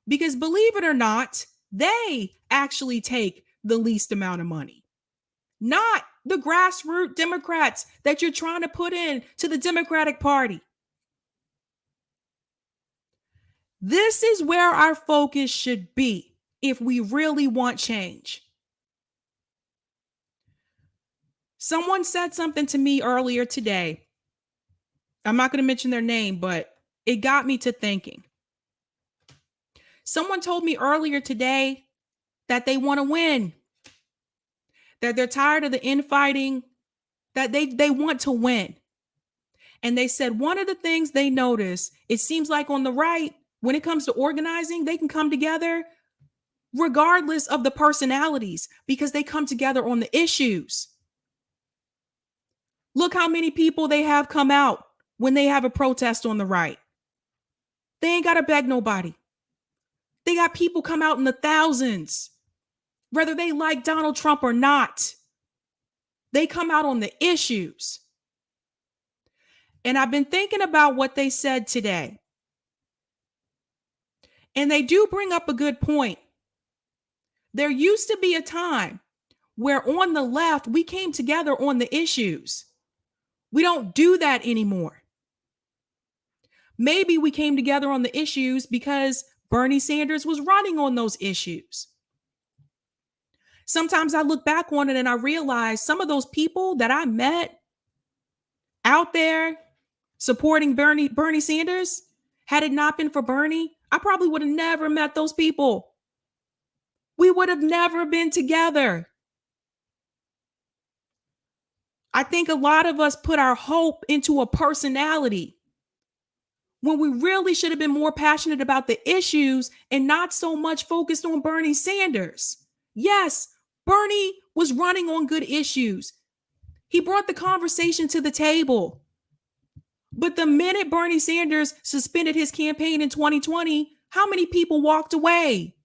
Speaker 2: because believe it or not, they actually take the least amount of money, not the grassroots Democrats that you're trying to put in to the Democratic Party. This is where our focus should be if we really want change. Someone said something to me earlier today. I'm not going to mention their name, but it got me to thinking. Someone told me earlier today that they want to win, that they're tired of the infighting, that they want to win. And they said one of the things they notice, it seems like on the right, when it comes to organizing, they can come together regardless of the personalities because they come together on the issues. Look how many people they have come out when they have a protest on the right. They ain't got to beg nobody. They got people come out in the thousands, whether they like Donald Trump or not. They come out on the issues. And I've been thinking about what they said today. And they do bring up a good point. There used to be a time where on the left, we came together on the issues. We don't do that anymore. Maybe we came together on the issues because Bernie Sanders was running on those issues. Sometimes I look back on it and I realize some of those people that I met out there supporting Bernie Sanders, had it not been for Bernie, I probably would have never met those people. We would have never been together. I think a lot of us put our hope into a personality when we really should have been more passionate about the issues and not so much focused on Bernie Sanders. Yes, Bernie was running on good issues. He brought the conversation to the table. But the minute Bernie Sanders suspended his campaign in 2020, how many people walked away?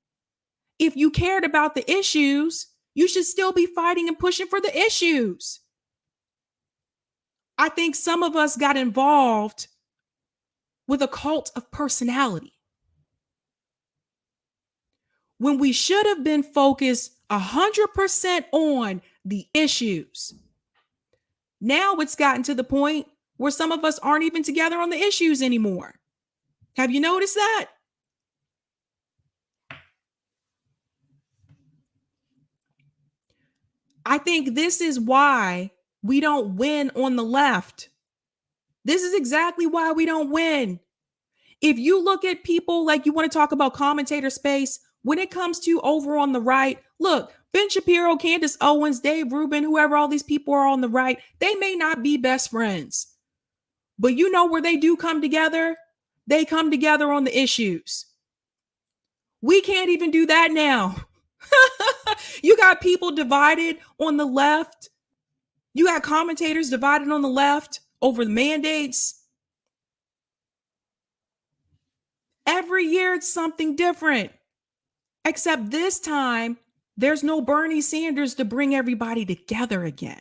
Speaker 2: If you cared about the issues, you should still be fighting and pushing for the issues. I think some of us got involved with a cult of personality when we should have been focused 100% on the issues. Now it's gotten to the point where some of us aren't even together on the issues anymore. Have you noticed that? I think this is why we don't win on the left. This is exactly why we don't win. If you look at people, like, you want to talk about commentator space, when it comes to over on the right, look, Ben Shapiro, Candace Owens, Dave Rubin, whoever all these people are on the right, they may not be best friends. But you know where they do come together? They come together on the issues. We can't even do that now. You got people divided on the left. You got commentators divided on the left over the mandates. Every year it's something different. Except this time, there's no Bernie Sanders to bring everybody together again.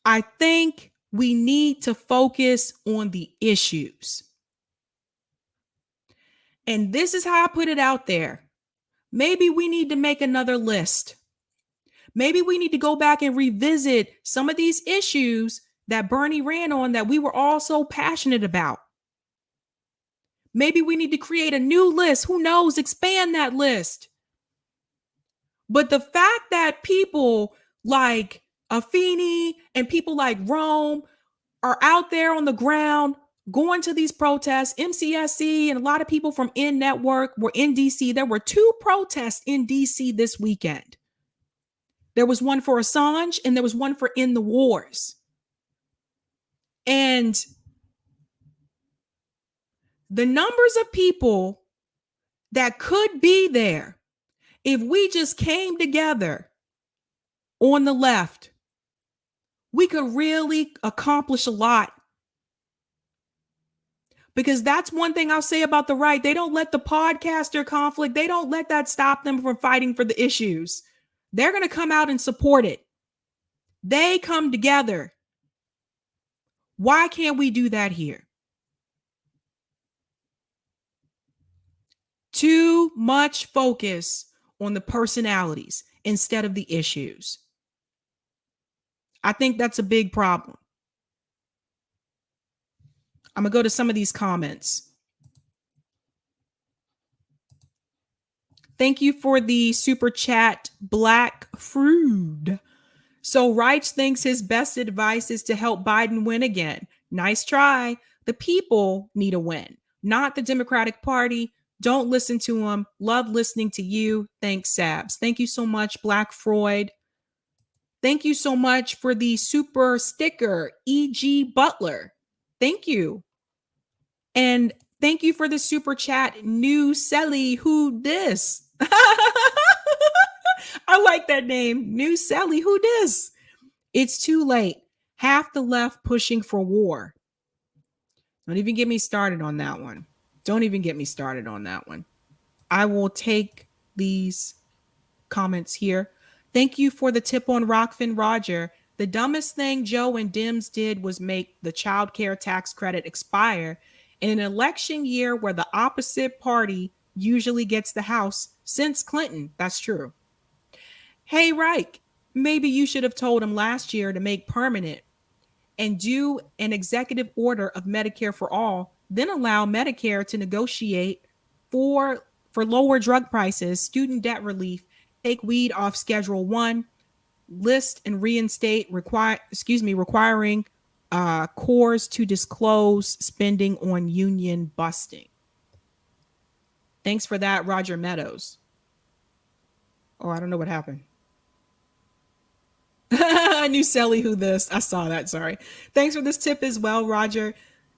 Speaker 2: I think we need to focus on the issues. And this is how I put it out there. Maybe we need to make another list. Maybe we need to go back and revisit some of these issues that Bernie ran on that we were all so passionate about. Maybe we need to create a new list. Who knows? Expand that list. But the fact that people like Afeni and people like Rome are out there on the ground going to these protests, MCSC and a lot of people from In Network were in DC. There were 2 protests in DC this weekend. There was one for Assange and there was one for In the Wars. And the numbers of people that could be there if we just came together on the left, we could really accomplish a lot. Because that's one thing I'll say about the right. They don't let the podcaster conflict, they don't let that stop them from fighting for the issues. They're going to come out and support it. They come together. Why can't we do that here? Too much focus on the personalities instead of the issues. I think that's a big problem. I'm going to go to some of these comments. Thank you for the super chat, Black Fruit. So Reich thinks his best advice is to help Biden win again. Nice try. The people need a win, not the Democratic Party. Don't listen to him. Love listening to you. Thanks, Sabs. Thank you so much, Black Freud. Thank you so much for the super sticker, E.G. Butler. Thank you. And thank you for the super chat, New Sally Who Dis. I like that name, New Sally Who Dis. It's too late. Half the left pushing for war. Don't even get me started on that one. Don't even get me started on that one. I will take these comments here. Thank you for the tip on Rockfin Roger. The dumbest thing Joe and Dems did was make the child care tax credit expire in an election year where the opposite party usually gets the House since Clinton. That's true. Hey, Reich, maybe you should have told him last year to make permanent and do an executive order of Medicare for all, then allow Medicare to negotiate for lower drug prices, student debt relief, take weed off Schedule 1, list and reinstate requiring cores to disclose spending on union busting. Thanks for that, Roger Meadows. Oh, I don't know what happened. knew Sally who this. I saw that. Sorry. Thanks for this tip as well, Roger.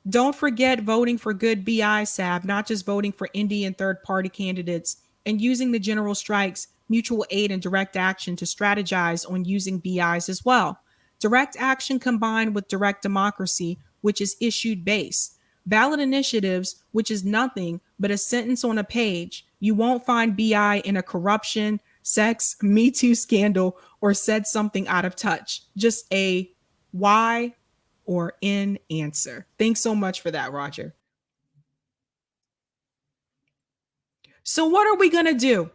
Speaker 2: Don't forget voting for good BI, Sab, not just voting for indie and third party candidates, and using the general strikes, mutual aid, and direct action to strategize on using BIs as well. Direct action combined with direct democracy, which is issued based. Ballot initiatives, which is nothing but a sentence on a page. You won't find BI in a corruption, sex, Me Too scandal, or said something out of touch. Just a why or in answer. Thanks so much for that, Roger. So what are we going to do?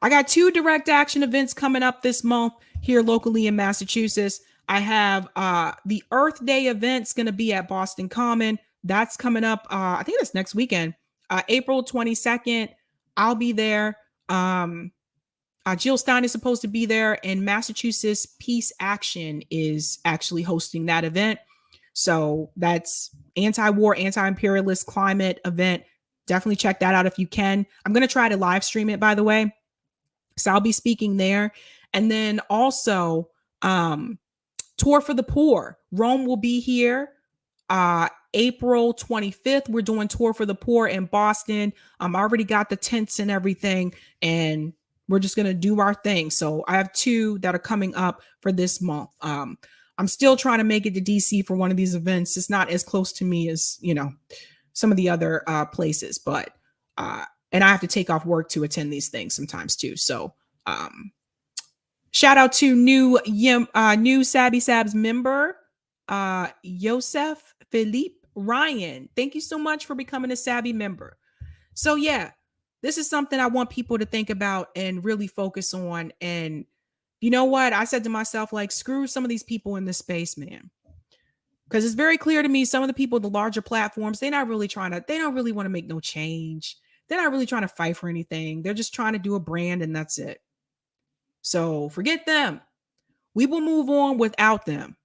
Speaker 2: I got 2 direct action events coming up this month here locally in Massachusetts. I have the Earth Day event's going to be at Boston Common. That's coming up. I think that's next weekend, April 22nd. I'll be there. Jill Stein is supposed to be there, and Massachusetts Peace Action is actually hosting that event. So that's anti-war, anti-imperialist climate event. Definitely check that out if you can. I'm going to try to live stream it, by the way. So I'll be speaking there. And then also Tour for the Poor. Rome will be here April 25th. We're doing Tour for the Poor in Boston. I already got the tents and everything, and we're just going to do our thing. So I have 2 that are coming up for this month. I'm still trying to make it to DC for one of these events. It's not as close to me as, some of the other places, but and I have to take off work to attend these things sometimes too. So shout out to new Sabby Sabs member, Yosef Philippe Ryan. Thank you so much for becoming a Sabby member. So yeah, this is something I want people to think about and really focus on. And you know what? I said to myself, like, screw some of these people in this space, man. Because it's very clear to me, some of the people, the larger platforms, they don't really want to make no change. They're not really trying to fight for anything. They're just trying to do a brand and that's it. So forget them. We will move on without them.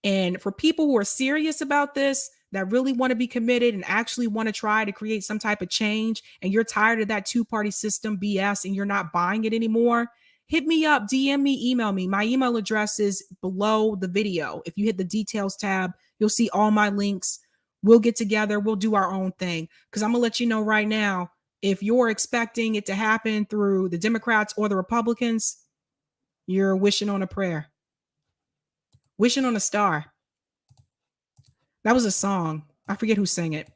Speaker 2: And for people who are serious about this, that really want to be committed and actually want to try to create some type of change, and you're tired of that 2-party system BS and you're not buying it anymore, hit me up, DM me, email me. My email address is below the video. If you hit the details tab, you'll see all my links. We'll get together. We'll do our own thing. Because I'm going to let you know right now, if you're expecting it to happen through the Democrats or the Republicans, you're wishing on a prayer. Wishing on a star. That was a song. I forget who sang it.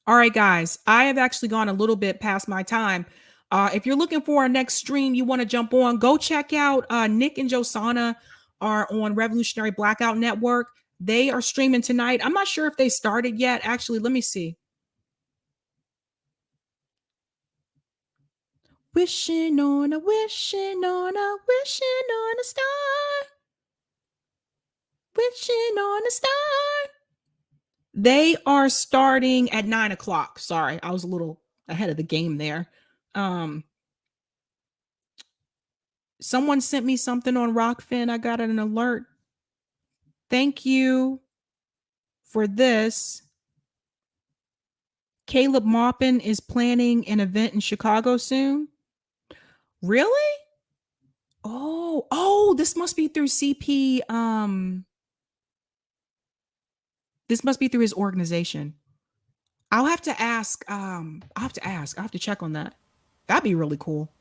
Speaker 2: All right, guys. I have actually gone a little bit past my time. If you're looking for our next stream, you want to jump on, go check out Nick and Josana are on Revolutionary Blackout Network. They are streaming tonight. I'm not sure if they started yet. Actually, let me see. Wishing on a star. Wishing on a star. They are starting at 9:00. Sorry, I was a little ahead of the game there. Someone sent me something on Rockfin. I got an alert. Thank you for this. Caleb Maupin is planning an event in Chicago soon. Really? Oh, this must be through CP. This must be through his organization. I'll have to ask. I'll have to check on that. That'd be really cool.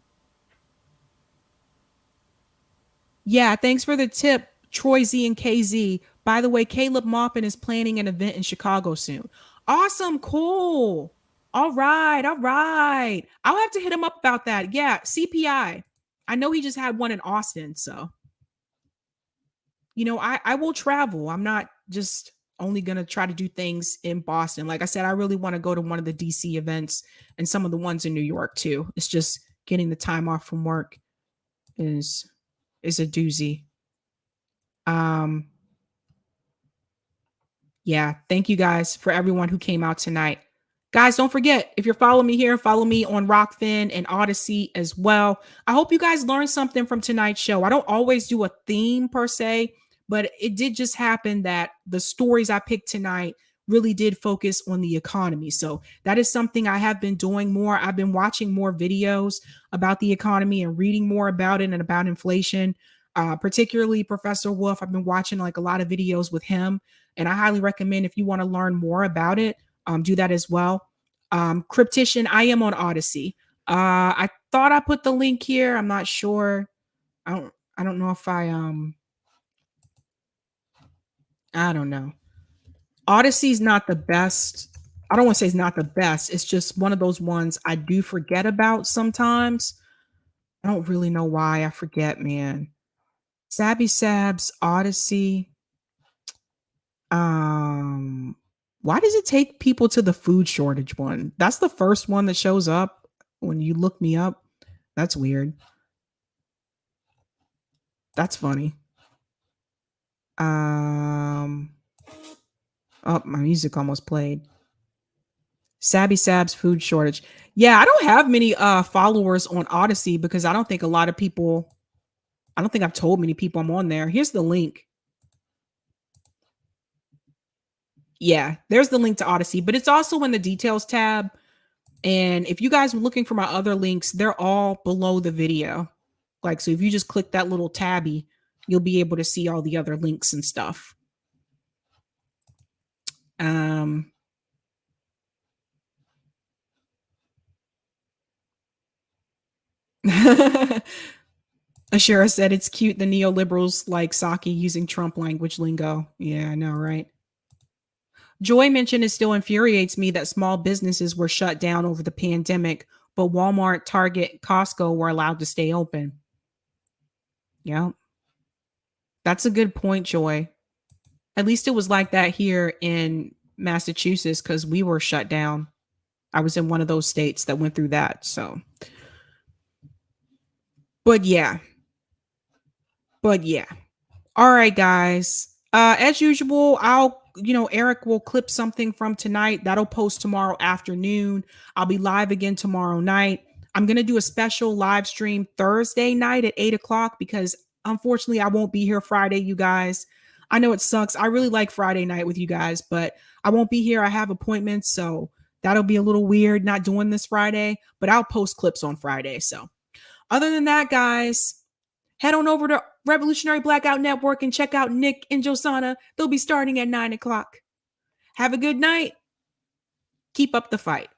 Speaker 2: Yeah, thanks for the tip, Troy Z and KZ. By the way, Caleb Maupin is planning an event in Chicago soon. Awesome, cool. All right. I'll have to hit him up about that. Yeah, CPI. I know he just had one in Austin, so. I will travel. I'm not just only going to try to do things in Boston. Like I said, I really want to go to one of the DC events and some of the ones in New York too. It's just getting the time off from work is a doozy. Yeah, thank you guys for everyone who came out tonight. Guys, don't forget, if you're following me here, follow me on Rockfin and Odyssey as well. I hope you guys learned something from tonight's show. I don't always do a theme per se, but it did just happen that the stories I picked tonight really did focus on the economy. So that is something I have been doing more. I've been watching more videos about the economy and reading more about it and about inflation. Particularly Professor Wolff. I've been watching like a lot of videos with him, and I highly recommend if you want to learn more about it, do that as well. Cryptician, I am on Odyssey. I thought I put the link here. I'm not sure. I don't know if I don't know. Odyssey's not the best. I don't want to say it's not the best. It's just one of those ones I do forget about sometimes. I don't really know why I forget, man. Sabs, Odyssey. Why does it take people to the food shortage one? That's the first one that shows up when you look me up. That's weird. That's funny. Oh, my music almost played. Sabs food shortage. Yeah, I don't have many followers on Odyssey because I don't think a lot of people, I don't think I've told many people I'm on there. Here's the link. Yeah, there's the link to Odyssey, but it's also in the details tab. And if you guys were looking for my other links, they're all below the video. Like, so if you just click that little tabby, you'll be able to see all the other links and stuff. Ashura said it's cute the neoliberals like Psaki using Trump language lingo. Yeah, I know, right? Joy mentioned it still infuriates me that small businesses were shut down over the pandemic, but Walmart, Target, Costco were allowed to stay open. Yeah. That's a good point, Joy. At least it was like that here in Massachusetts because we were shut down. I was in one of those states that went through that. So, but yeah. All right, guys. As usual, Eric will clip something from tonight. That'll post tomorrow afternoon. I'll be live again tomorrow night. I'm going to do a special live stream Thursday night at 8:00 because unfortunately I won't be here Friday, you guys. I know it sucks. I really like Friday night with you guys, but I won't be here. I have appointments, so that'll be a little weird not doing this Friday, but I'll post clips on Friday. So other than that, guys, head on over to Revolutionary Blackout Network and check out Nick and Josana. They'll be starting at 9:00. Have a good night. Keep up the fight.